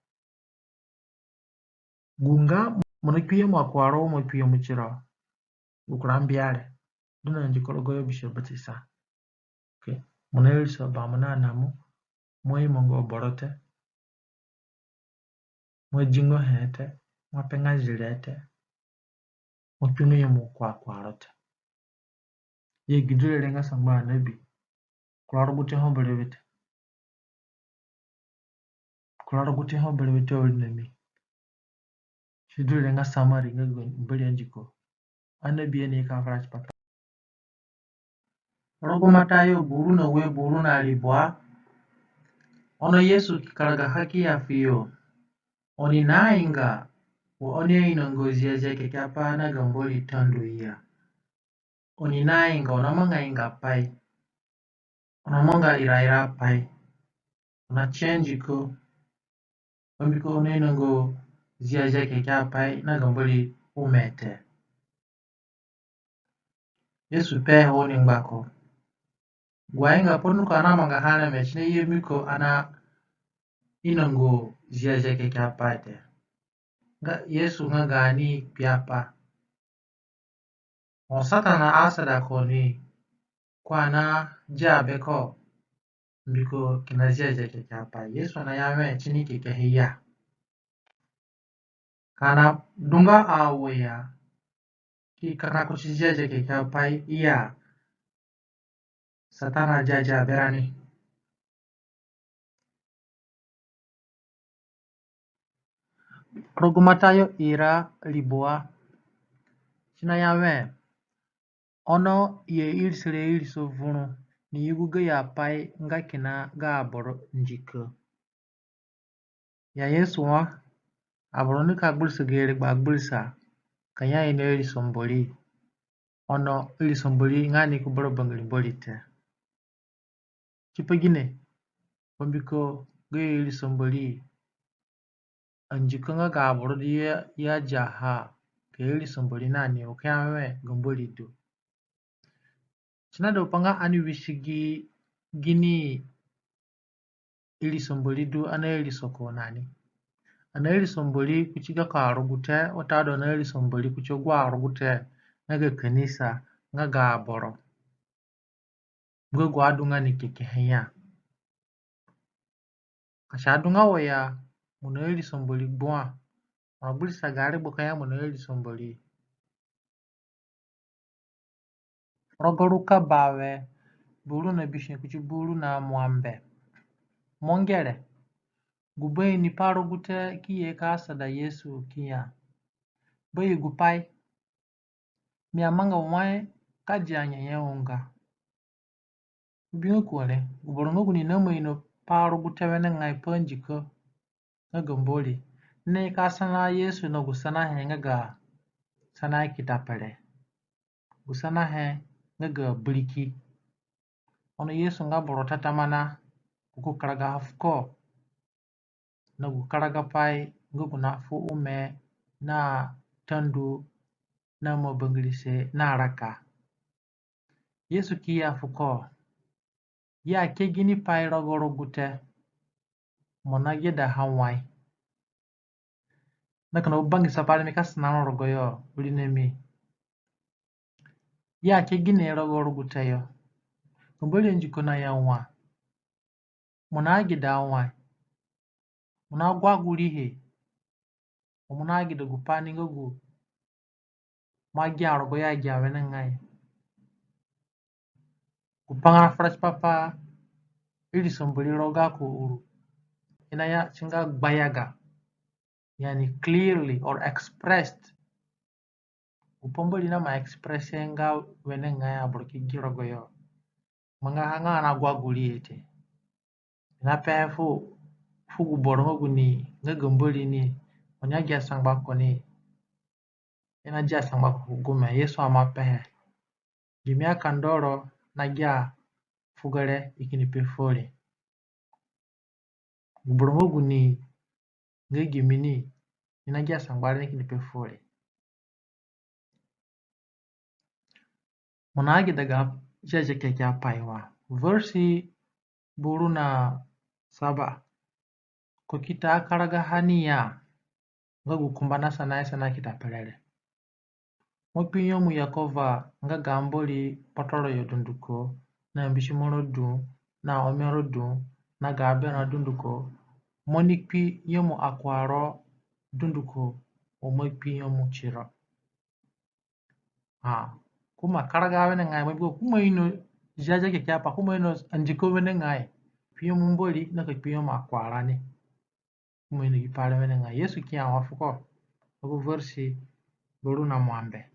Gunga monikpi yemu akwaro monikpi yemu chira. Ukura mbiare. Duna njikorogo yo bisho batisa. Okay. Mona so ba mona namu. Moi mongo borote. Moi jingo hete. Moi penga zilete. Moi pingo yemu kwa kwarote. Ye gidule lenga sangba anabi. Kuraro gute ho belewete. Kuraro gute ho belewete olinami. Shidule lenga samari nga Mbóri anjiko. Anabi ene ka afrachi papa. Rogo matayo buru na we buru na alibwa. Ono Yesu kikaraga haki ya fiyo. Oni na inga. Oni inongozi ya zeke kapa na Mbóri tando iya. Oni na inga onamanga inga pai. Onamanga ira pai. Ona change ko. Wambiko ono inongo zia zeke pai na Mbóri umete. Yesu pe honi ngbako. Gwainga ponu ko anamanga hana mechine yemiko ana inongo zia zeke pai te. Yesu nga gani piapa. Satana asada koni kwa na jabe ko mbiko kinazia zeke pai. Yesu na yame chini kike hiya. Kana dunga awe ki kana kuchizia zeke pai iya. Satana jaja berani. Rogumatayo ira liboa. China yame. Ono ye irsire irso vunu. Ni yuguga ya pai nga kina ga aboro njiko. Ya Yesu wa. Aboro ni kagbulsa gere gbagbulsa. Kanya ino iriso Mbóri. Ono iriso Mbóri nga ni kuboro bangli Mbóri te. Chipagine. Wambiko ge iriso Mbóri. Anjiko nga ga aboro di ya jaha. Ke iriso Mbóri nani ukayame Mbóri du. Chinado panga ani wishigi gini iriso Mbóri du ana iriso ko nani. Ana iriso Mbóri kuchiga ka arugute. Otado ana iriso Mbóri kuchogwa arugute. Nga kanisa nga ga aboro. Nga gwa adunga ni keke henya. Kasha adunga waya. Muna iriso Mbóri gboa. Mabulisa gari bukaya muna iriso Mbóri. Rogoruka bawe. Buru na bishin kuchi buru na mwambe. Mongere. Gubei ni parugute kiye kasada Yesu kiya. Bai gupai. Miamanga umai kaji anya unga. Bingo kone. Guborongo kuni nama ino parugute wene ngai panjiko. Nga Mbóri. Ne kasana Yesu no gusana henga ga. Sana kitapere. gusana he ngaga buliki ono Yesu nga boro tatamana kuku karaga hafko na gu karaga pai ngugu na fu ume na tandu na mabangilise na raka Yesu kiya fuko ya kegini pai rogoro gute mona yeda hawai na kana ubangi sapale mika sinano rogoyo ulinemi ya kegini rogoro gute yo kumbuli njiko na ya nwa mona agida nwa mona gwaguri he mona agida gupani ngugu magi arogo ya gyawe na ngai gupanga fresh papa ili sombuli roga ku uru ina ya chinga gbayaga yani clearly or expressed upomboli na ma express nga wene ngai abroki girogo yo manga hanga na gwaguri ete na pefu fugu borongo guni ngagomboli ni onya gya sangba koni ina gya sangba gume Yesu amapehe jimia kandoro na gya fugare ikini pefoli borongo guni ngegimini ina gya sangba ikini pefoli monagi daga jaje kekya paiwa versi buruna saba ko kita karaga hania ngagu kumbana sana kita pelele mopinyo mu yakova nga gamboli potoro yodunduko na mbishimoro du na omero du na gabe na dunduko monikpi yomu akwaro dunduko omokpi yomu chiro kuma karaga wene ngai mo kuma ino jaja ke kyapa kuma ino anjiko wene ngai piyo mumboli na ka piyo makwara ni kuma ino gipale wene ngai Yesu kiya wafuko ogo versi boru na mwambe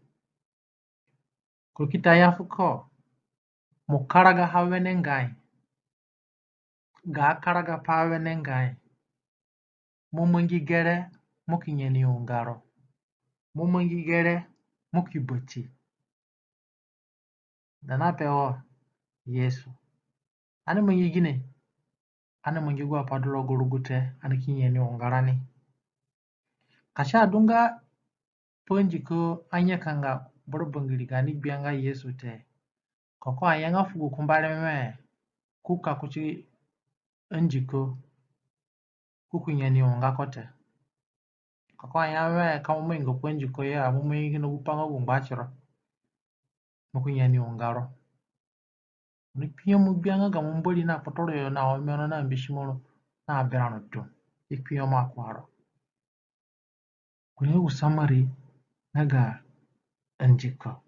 ko kita fuko mo karaga ha wene ngai ga karaga pa wene ngai mo mongi gere mo kinyeni ungaro mo mongi gere mo kiboti dana pewo Yesu ane mongi gine ane mongi gwa padulo gurugute ane kinyeni ungarani kasha dunga ponjiko anya kanga borbangiri gani bianga Yesu te koko ayanga fugu kumbale me kuka kuchi njiko kukunyeni unga kote koko ayawe kama mwingo ponjiko ya mwingi no gupanga gumbachiro mukunyeni ungaro nipiyo mubyanga ga mumboli na potoro yo na omeno na mbishimono na berano tu ipiyo makwaro kwenye usamari naga njiko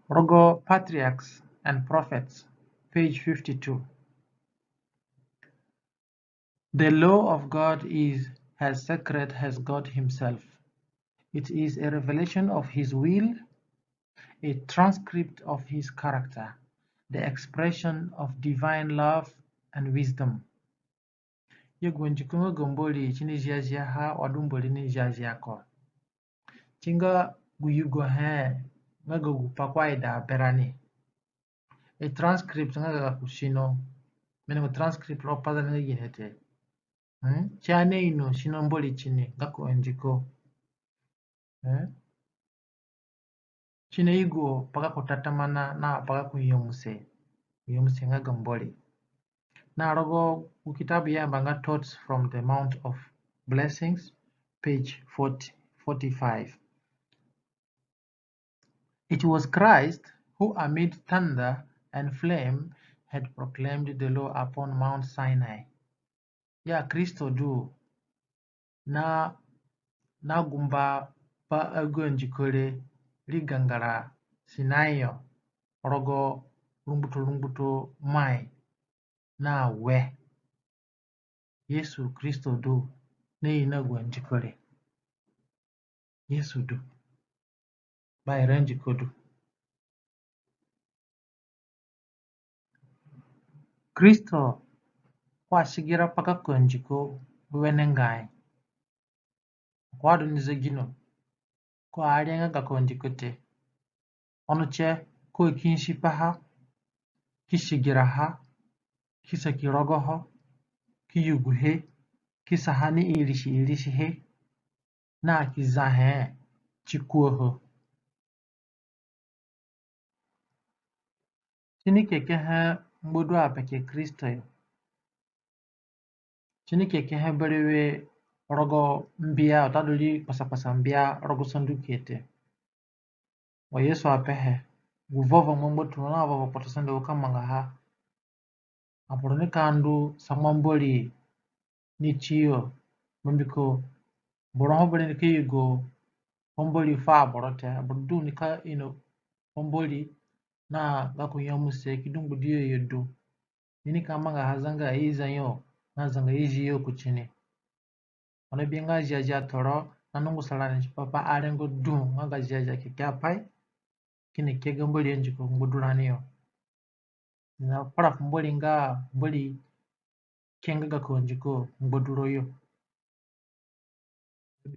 rogo Patriarchs and Prophets page 52 the law of God is as sacred as God himself. It is a revelation of his will, a transcript of his character, the expression of divine love and wisdom. Yegwenjikunga gomboli chini jazia ha wadumboli ni jazia ko. Chinga guyugo he ngaga gupakwa ida berani. A transcript ngaga kushino. Menengo transcript lo pada nga yinete. Chane ino shino mboli chini ngako njiko. Chine igo paka kutatamana na paka kuyomuse. Kuyomuse ngaga mboli. Na rogo ukitabu ya mbanga Thoughts from the Mount of Blessings, page 45. It was Christ who amid thunder and flame had proclaimed the law upon Mount Sinai. Ya Kristo du na gumba pa agonjikore ligangara Sinayo rogo lumbuto mai na we Yesu Kristo du ne ina gwanjikore Yesu du bai ranjikodu Kristo kwashigira paka konjiko wene ngai kwadu nizegino ko arianga ga konjikote ono che ko kinshipaha kishigiraha kisakirogoho kiyuguhe kisahani irishihe na kizahe chikuoho Chineke ha mgbodo apeke Kristo yo Chineke ha berewe rogo mbia otadoli pasapasa mbia rogo sondukete wa Yesu apehe guvovo mgbodo na avovo potosende ukamanga ha apurone kandu samamboli nichiyo mbiko boroho bere ke yugo homboli fa borote abudu nika homboli na gakunyamuse kidungu diyo yedo nini kamanga hazanga izanyo na zanga ijiyo kuchini ona binga jaja toro nanungu salani papa arengo du nga jaja kikapai kini kega mboli njiko nguduraniyo na para mboli nga mboli kenga gakonjiko nguduroyo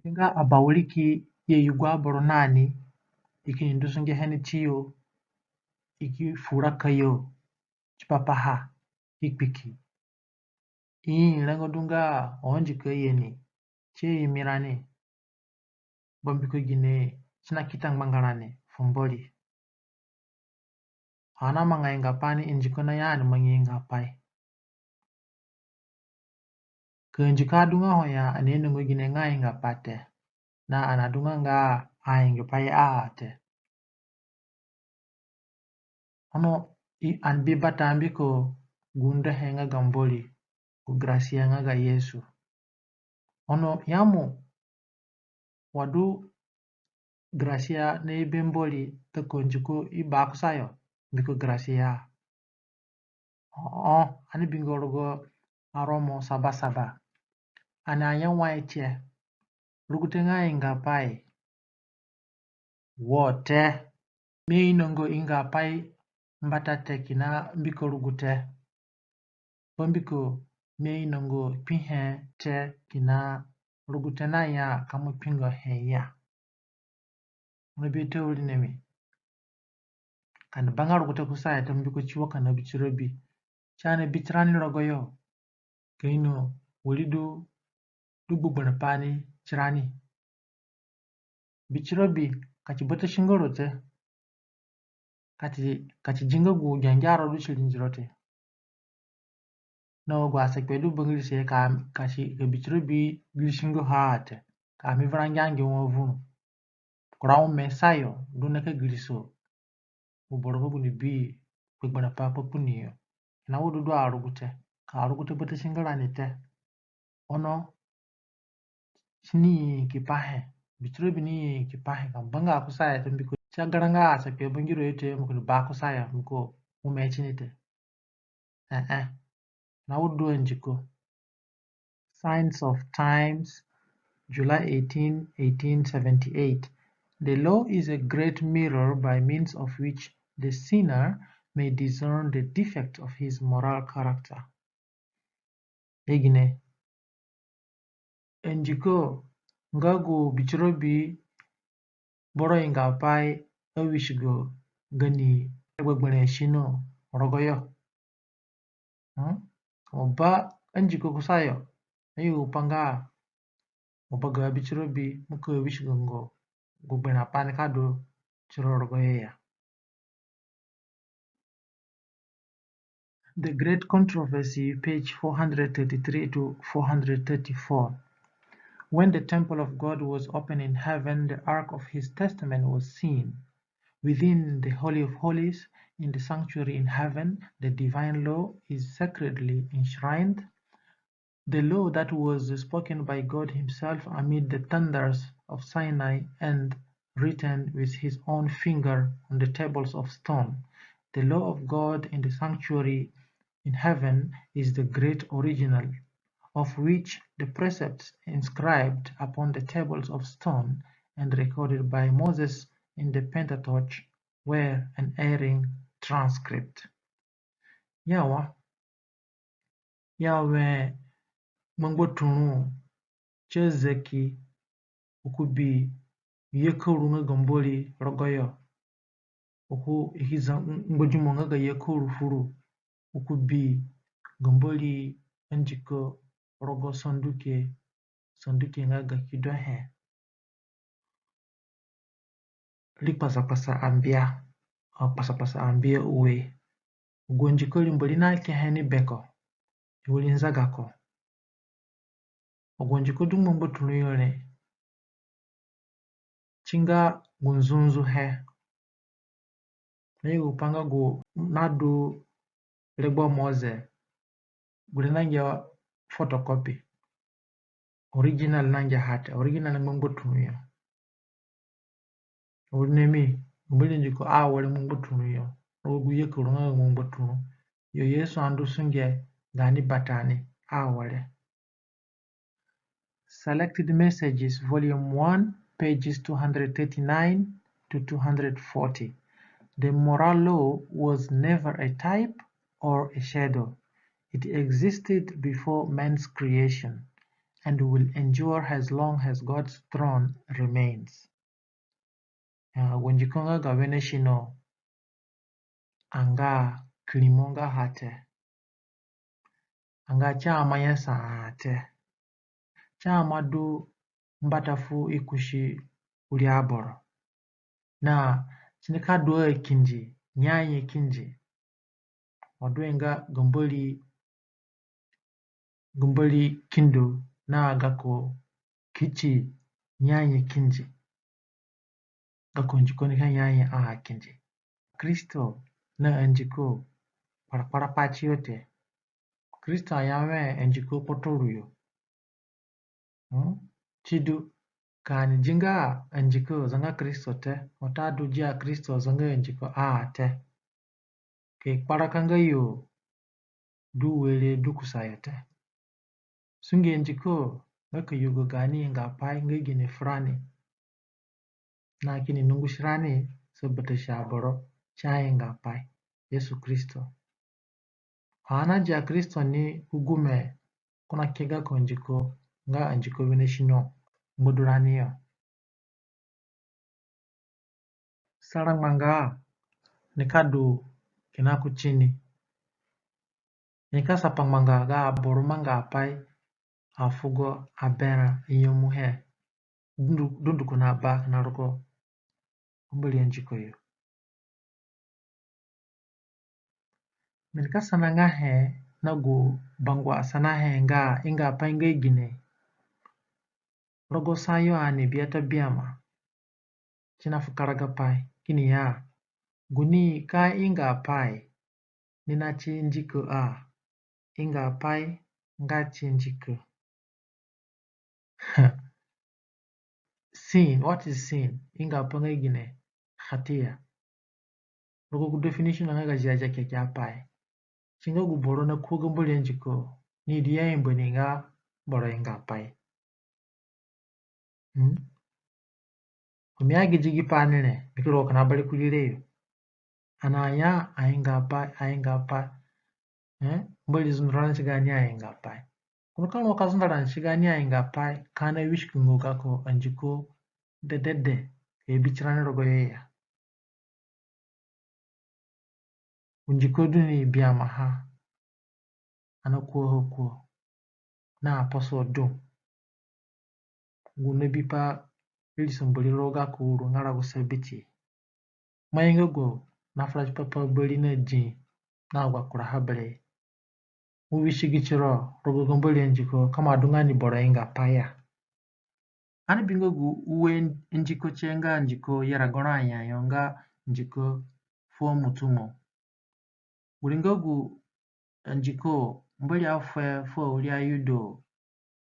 binga abawuliki ye yugwa boronani ikini ndusunge heni chiyo iki furakayo chipapaha ikpiki lengo dunga onjiko yeni che mirani bombiko gine china kitang mangarane fumboli hana mangainga pani injiko na yani manginga pai kunjika dunga hoya anene ngo gine ngainga pate na anadunga nga ainga pai ate ono anbiba tambiko gunda henga gamboli gracia nga ga Yesu ono yamu wadu gracia ne bemboli te konjuko ibakusayo biko gracia ani bingorgo aromo saba ana yanwaiche rugutenga inga pai wote me inongo inga pai mbatate kina biko rugute bombiko me inongo pihe te kina rugute na ya kamu pingo heya mabete uli nemi kan banga rugute kusaya tambiko chiwo kana bichirobi chane bitrani rogoyo kaino wolidu dugbana pani chirani bichirobi kachi bota shingorote kachi jingagu janjaro du chilinjirote no gwa sekpedu bangirse kachi bichirobi glishingo haate kami vranjangi wovunu Kurau mesayo dunaka gliso uborogo guni bi kugbana papa puniyo na wudu do arugute ka arugute bota shingarani te ono chini kipahe bichirobi ni kipahe kan banga kusaya tambiko chagaranga sekpe bangiro yete mukulu ba kusaya muko umechinite na wudu njiko Signs of Times July 18, 1878. The law is a great mirror by means of which the sinner may discern the defect of his moral character. Egine. Enjiko ngagu bichirobi boro inga pai awishigo gani egbegbere shino rogoyo. Oba enjiko kusayo ayu upanga obaga bichirobi muko awishigo ngo gugbena pani kado chirorogoya. The Great Controversy, page 433 to 434. When the temple of God was opened in heaven, the ark of his testament was seen. Within the Holy of Holies, in the sanctuary in heaven, the divine law is sacredly enshrined. The law that was spoken by God himself amid the thunders of Sinai and written with his own finger on the tables of stone. The law of God in the sanctuary in heaven is the great original, of which the precepts inscribed upon the tables of stone and recorded by Moses in the Pentateuch were an erring transcript. Yawe mangbotunu chezeki ukubi yekuru nga Mbóri rogoyo uku ihiza ngbojumo nga yekuru furu uku bi Mbóri Andikä rogo sanduke nga kidohe li pasa ambia pasa ambia uwe ugonjiko Mbóri na keheni beko iwuli nzagako ugonjiko dumbo mbotunu yone chinga gunzunzu he nayo upanga gu nadu legbo moze gule nanja photocopy original nanja hate original mbotunu yo Nemi Mbóri Andikä wale mbotunu yo rogu yekuru nga mbotunu yo Yesu andu sunge gani batani wale. Selected Messages, Volume 1, pages 239 to 240. The moral law was never a type or a shadow. It existed before man's creation and will endure as long as God's throne remains. Gonjikonga gavene shino anga kilimonga hate anga chama yasa hate chama du mbatafu ikushi uli aboro na chinika doe kinji nyanye kinji waduenga Mbóri kindu na gako kichi nyanye kinji gako njikoni ka nyanye kinji Kristo na Andikä para pachi yote Kristo ayawe Andikä potoruyo chidu kani jinga Andikä zanga Kristo te otadu jia Kristo zanga Andikä te ke parakanga yo du wele du kusayate sungi Andikä ngaka yugo gani nga pai ngigine frani na kini nungu shirani sabata shaboro chai nga pai Yesu Kristo hana jia Kristo ni ugume kuna kega ko Andikä nga Andikä wene shino mbodurani yo sarang manga nikadu kinaku chini nika sapang manga ga boru manga pai afugo abera iyomu he dundu kuna ba na rogo Mbóri Andikä yo Minika sana nga he nagu bangwa sana he nga inga pai nga igine rogo sayo ani biata biama china fukaraga pai kini ya guni ka inga pai nina chi Andikä inga pai nga chi Andikä sin what is sin inga pai nga igine hatia rogo ku definition nga gajaja kya pai chinga gu boro na kuga Mbóri Andikä ni dia imboni nga boro inga pai Kumiagi jigi panene mikiro kana bali kulireyo anaya ainga pai Mbóri zundrana chigani ainga pai kuno kano kazundrana chigani ainga pai kana wishku ngoga ko Andikä dedede bichirani rogo yeya Andikä duni biama ha anakuo na aposo do gune bipa iliso Mbóri roga kuru ngara gusabiti mainga go na fraj papa Mbóri na ji na gwakura habare uwishigichiro rogo Mbóri Andikä kama dungani boro inga paya ani binga gu uwe Andikä chenga Andikä yara gona yayo nga Andikä fo mutumo ulinga gu Andikä Mbóri afwe fo uli ayudo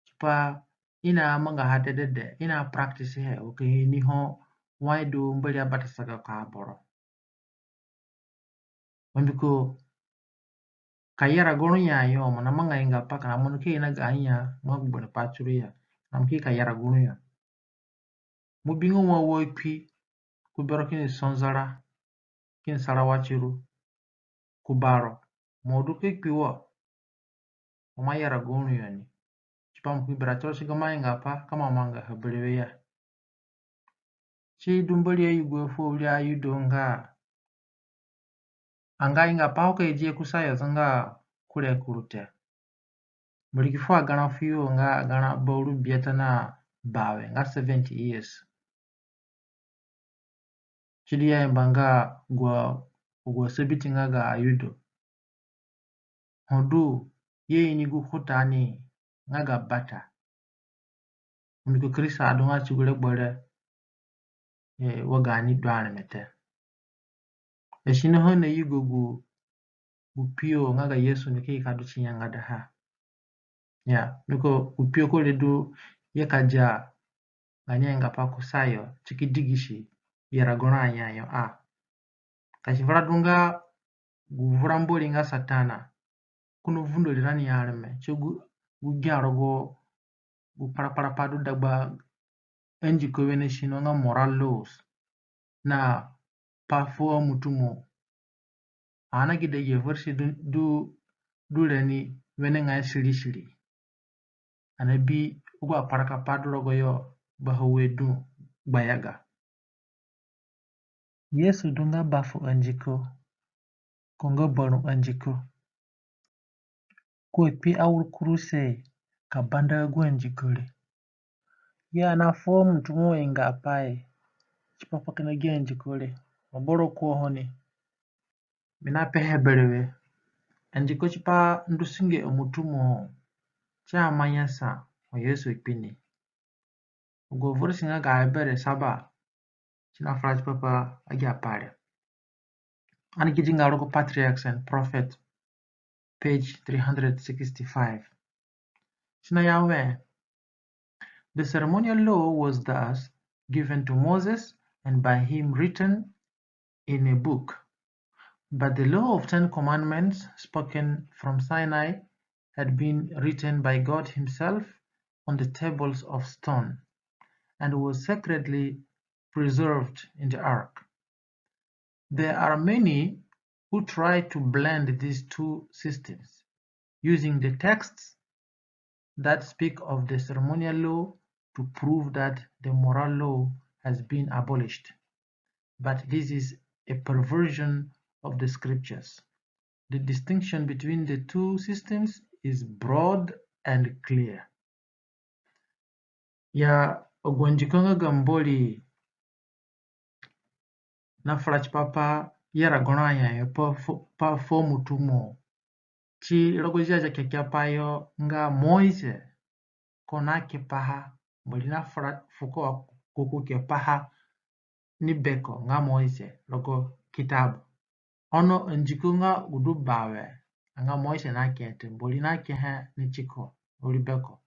chipa ina manga hadedede ina practice he okay ni ho waidu Mbóri abatasaga ka boro Wambiko kayara gonu yayo mana manga inga paka na munu ke ina ganya magbona pachuru ya namki kayara gonu ya mubingo mwa woikwi kubero kini sonzara kini sarawachiru kubaro modu ke kwiwo mama yara gonu yani chipam kubera choshi kama inga pa kama manga habelewe ya Chidu Mbóri Ayigwe fuli ayudo nga anga inga pauka ejie kusayo zanga kule kurute. Mbóri kifua gana fiyo nga gana bauru bieta na bawe nga 70 years. Chidi ya mbanga gwa sebiti nga ga ayudo. Hodu ye inigu hutani nga ga bata. Miko krisa adunga chigule bole wagani dwane mete. Eshino hone yigo gu nga ga Yesu nike ikadu chinyanga daha. Ya, miko upio kule du yekaja ganyenga pa kusayo chikidigishi yeragona anyayo a. Kashivara dunga guvura Mbóri nga satana. Kuno vundo lirani yareme. Chogu gyaro gu parapadu dagba enji kowene shino nga moral laws. Na pafo mutumo. Ana gide ye versi du leni wene nga shiri. Ana bi ugo aparaka padu rogo yo bahawe du bayaga. Yesu dunga bafu anjiko. Kongo bonu anjiko. Kwe pi awul kuruse kabanda gu anjikole. Ya na fo mutumo inga apai. Chipapakana gi anjikole. Maboro kuo honi. Mina pehe berewe. Anjiko chipa ndusinge mutumo. Cha amanyasa o Yesu ipini. Ugo versi nga ga ebere saba. China fraj papa agi apare. Ani kijinga roko Patriarchs and Prophets. Page 365. China yawe. The ceremonial law was thus given to Moses and by him written in a book. But the law of 10 commandments spoken from Sinai had been written by God himself on the tables of stone and was sacredly preserved in the ark. There are many who try to blend these two systems, using the texts that speak of the ceremonial law to prove that the moral law has been abolished. But this is a perversion of the scriptures. The distinction between the two systems is broad and clear. Ya ogwanjikonga ga Mbóri na frach papa yara gonaya yo pa fo mutumo. Chi rogojaja kekya payo nga Moise kona kepaha Mbóri na fuko kuku kepaha ni beko nga Moise logo kitabu. Ono njiko nga udu bawe nga Moise na kete Mbóri na keha ni chiko ori beko.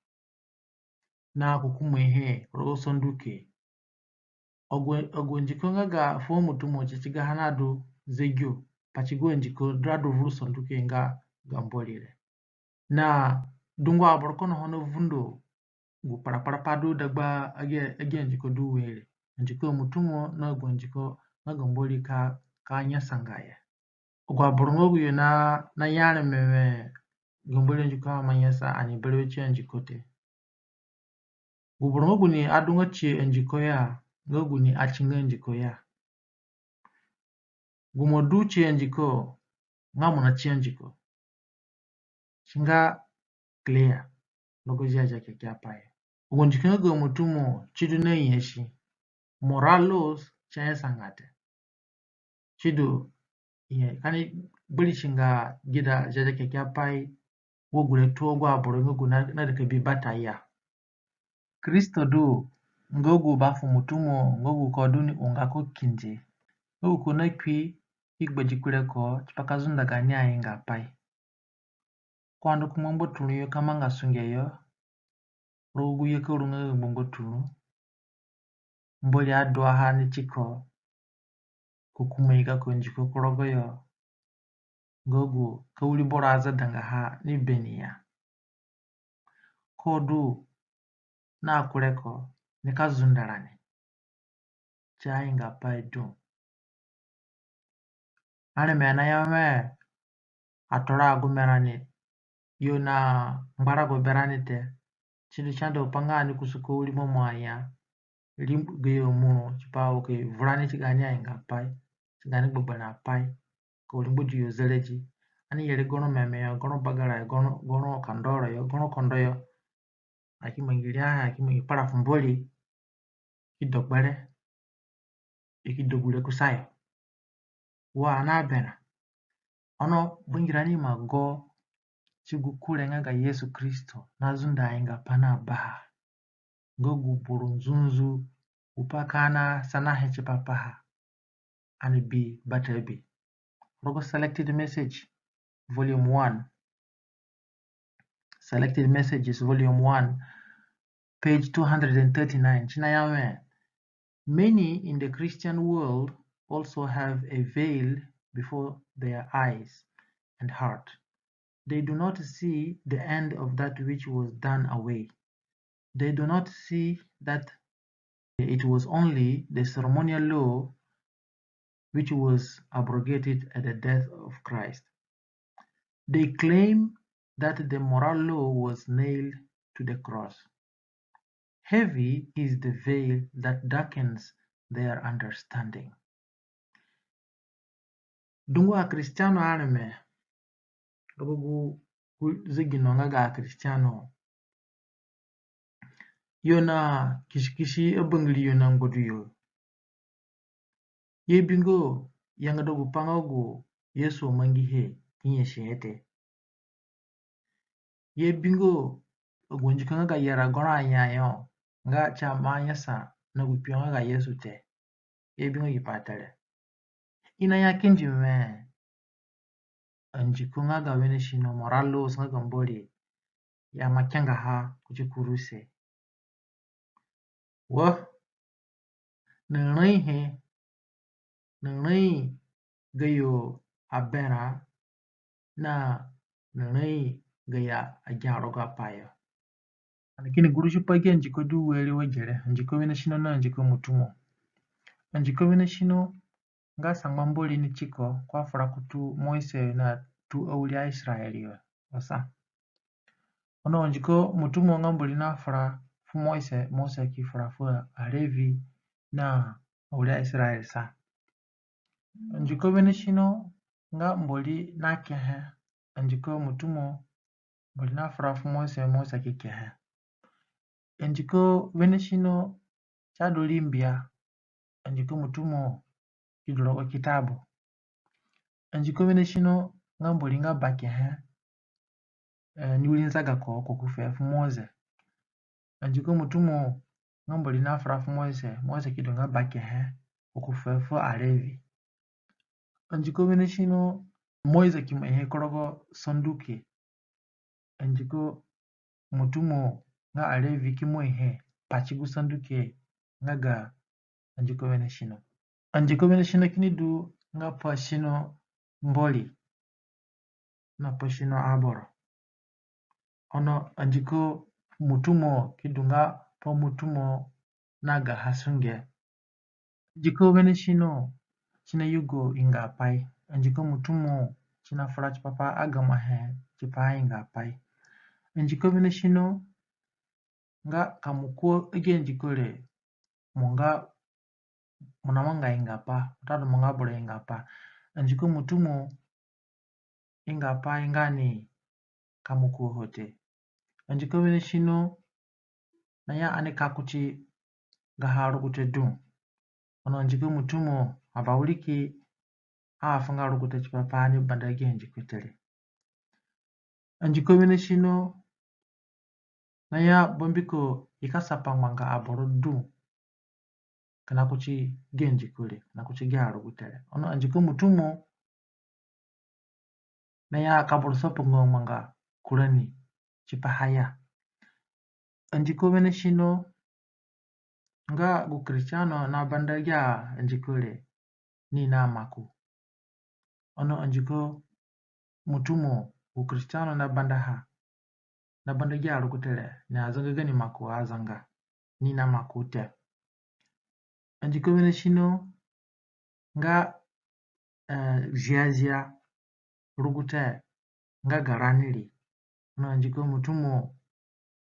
Na kukumwehe rogo sonduke. Ogwe njiko nga ga fo mutumo chichiga hanadu zegyo. Pachigo njiko drado vuru sonduke nga Mbóri. Na dungwa aborkono hono vundo gu parapadu dagba age njiko duwele. Njiko mutumo na ogwe njiko nga Mbóri ka nyasangaya. Ogwa borongo guyo na yane mewe Mbóri njiko amanyasa ani berewe njikote. Guborongo guni adunga chi njiko ya nga guni achinga njiko ya. Gumodu chi njiko nga muna chi njiko. Chinga clear logo jaja kekya paye. Ugonjiko nga mutumo chidu na yeshi. Moral laws chaya sangate. Chidu kani buli chinga gida jaja kekya paye wogure tuogwa aborongo guna na deke bata ya. Kristo du ngogu bafu mutumo ngogu koduni ungako kinje. Ngogu kuna kwi igbajikure ko chipakazunda ganya inga pai. Kwando kumombo tuluyo kama nga sungeyo rogu yeko runga mbombo tulu. Mbóri adwa hani chiko kukumeiga konjiko kurogo yo. Ngogu kauli boraza danga ha ni beniya. Kodu na kureko nikazundarane. Cha inga pai du. Ane mena yame atora agumerani yo na mbarago beranite chidu chando upangani kusuko ulimo mwaya lim gayo mono chipa okay vrani chiganya inga pai chigani gbana pai ko limbo juyo zeleji ani yere gono meme yo gono bagara gono kandoro yo gono kondoyo aki mangilia aki mangipara fumboli kidogbare ikidogule kusayo wa anabena ono bungirani mago chigukule nga Yesu Kristo nazunda inga pana baha gogu burunzunzu upakana sana heche papaha and be batabi. Rogo selected message volume 1. Selected messages volume 1 page 239. Chinayame. Many in the Christian world also have a veil before their eyes and heart. They do not see the end of that which was done away. They do not see that it was only the ceremonial law which was abrogated at the death of Christ. They claim that the moral law was nailed to the cross. Heavy is the veil that darkens their understanding. Dungu a Cristiano anime rugu zigino ngaga Cristiano yona kishi abangli yona ngoduyo ye bingo yanga dogu pangogu Yesu mangihe kinye shete ye bingo gonjikanga ga yara gona nyayo nga chama yasa na gupionga ga Yesu te ye bingo yipatale ina ya kinjime anjikunga ga wene shino moralo sanga ga Mbóri ya makyanga ha kuchikuruse wo nrai gayo abera na nrai gaya ajaro ga payo lakini gurushu pake njiko du wele wajere njiko wene shino na njiko mutumo njiko wene shino nga sangwa Mbóri ni chiko kwa fura kutu Moise na tu aulia Israeli wasa ono njiko mutumo nga Mbóri na fura fu Moise ki fura fu Alevi na aulia Israeli sa njiko wene shino nga Mbóri na kehe njiko mutumo Mbóri na fura fu Moise ki kehe njiko wene shino chadolimbia njiko mutumo kiduloko kitabu njiko wene shino nga Mbóri nga bakehe niulinzaga ko kufe fu Mose njiko mutumo nga Mbóri na fura fu Moise kido nga bakehe kufe fu Alevi njiko wene shino Moise kimehe korogo sonduke njiko mutumo nga Alevi kimohe pachigu sonduke nga ga njiko wene shino njiko wene shino kinidu nga pa shino Mbóri na pa shino aboro ono njiko mutumo kidunga pa mutumo naga hasunge njiko wene shino china yugo inga pai njiko mutumo china fura chipapa agamahe chipa inga pai njiko wene shino nga kamuko ege njikole munga munamanga inga pa utado munga bole inga pa njiko mutumo inga pa ingani kamuko hote njiko wene shino naya ane kakuchi gaharu kutedu ono njiko mutumo abawuliki afanga rukute chipapa ni bandage njiko tele njiko wene shino naya bombiko ikasapa manga aborodu kana kuchi genji kule na kuchi gaharu kutele ono njiko mutumo naya kaborosopo manga kulani chipahaya njiko wene shino nga gu Cristiano na bandagya njikole ni na maku ono njiko mutumo gu Cristiano na bandaha na bandagya rukutele na azanga gani maku azanga ni na makute njiko wene shino nga jiazia rukute nga garanili ono njiko mutumo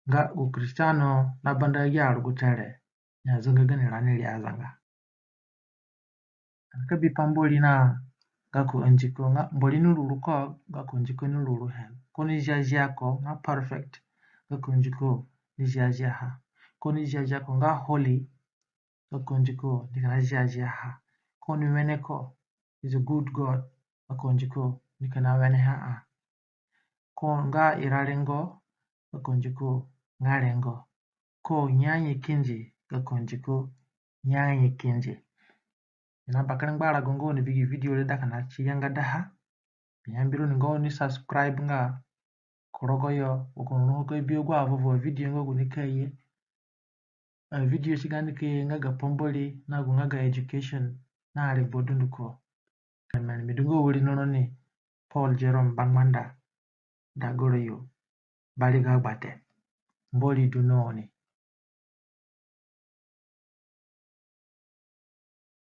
nga gu Cristiano na bandagya rukutele Yazunga gani rani yazanga. Kabi pamboli na gako anjiko nga mboli nululu ko gako anjiko nululu hen. Koni jajia ko nga perfect gako anjiko ni jajia ha. Koni jajia ko nga holy gako anjiko ni kana jajia ha. Koni wene ko is a good God gako anjiko ni kana wene ha a. Ko nga iralengo gako anjiko nga lengo. Ko nyanye kinji gako anjiko nyanye kinji. Ina bakar ngbara gongo ni bigi video le daka na chiyanga daha. Nyambiru ngo ni subscribe nga korogo yo ukono ko biyo gwa vovo video ngo ni kaye. Video shigani ke nga ga pomboli na go nga ga education na ale bodundu ko. Kamen midungo wuri nono ni Paul Jerome Bangmanda da goro yo bali ga bate. Mboli du no ni.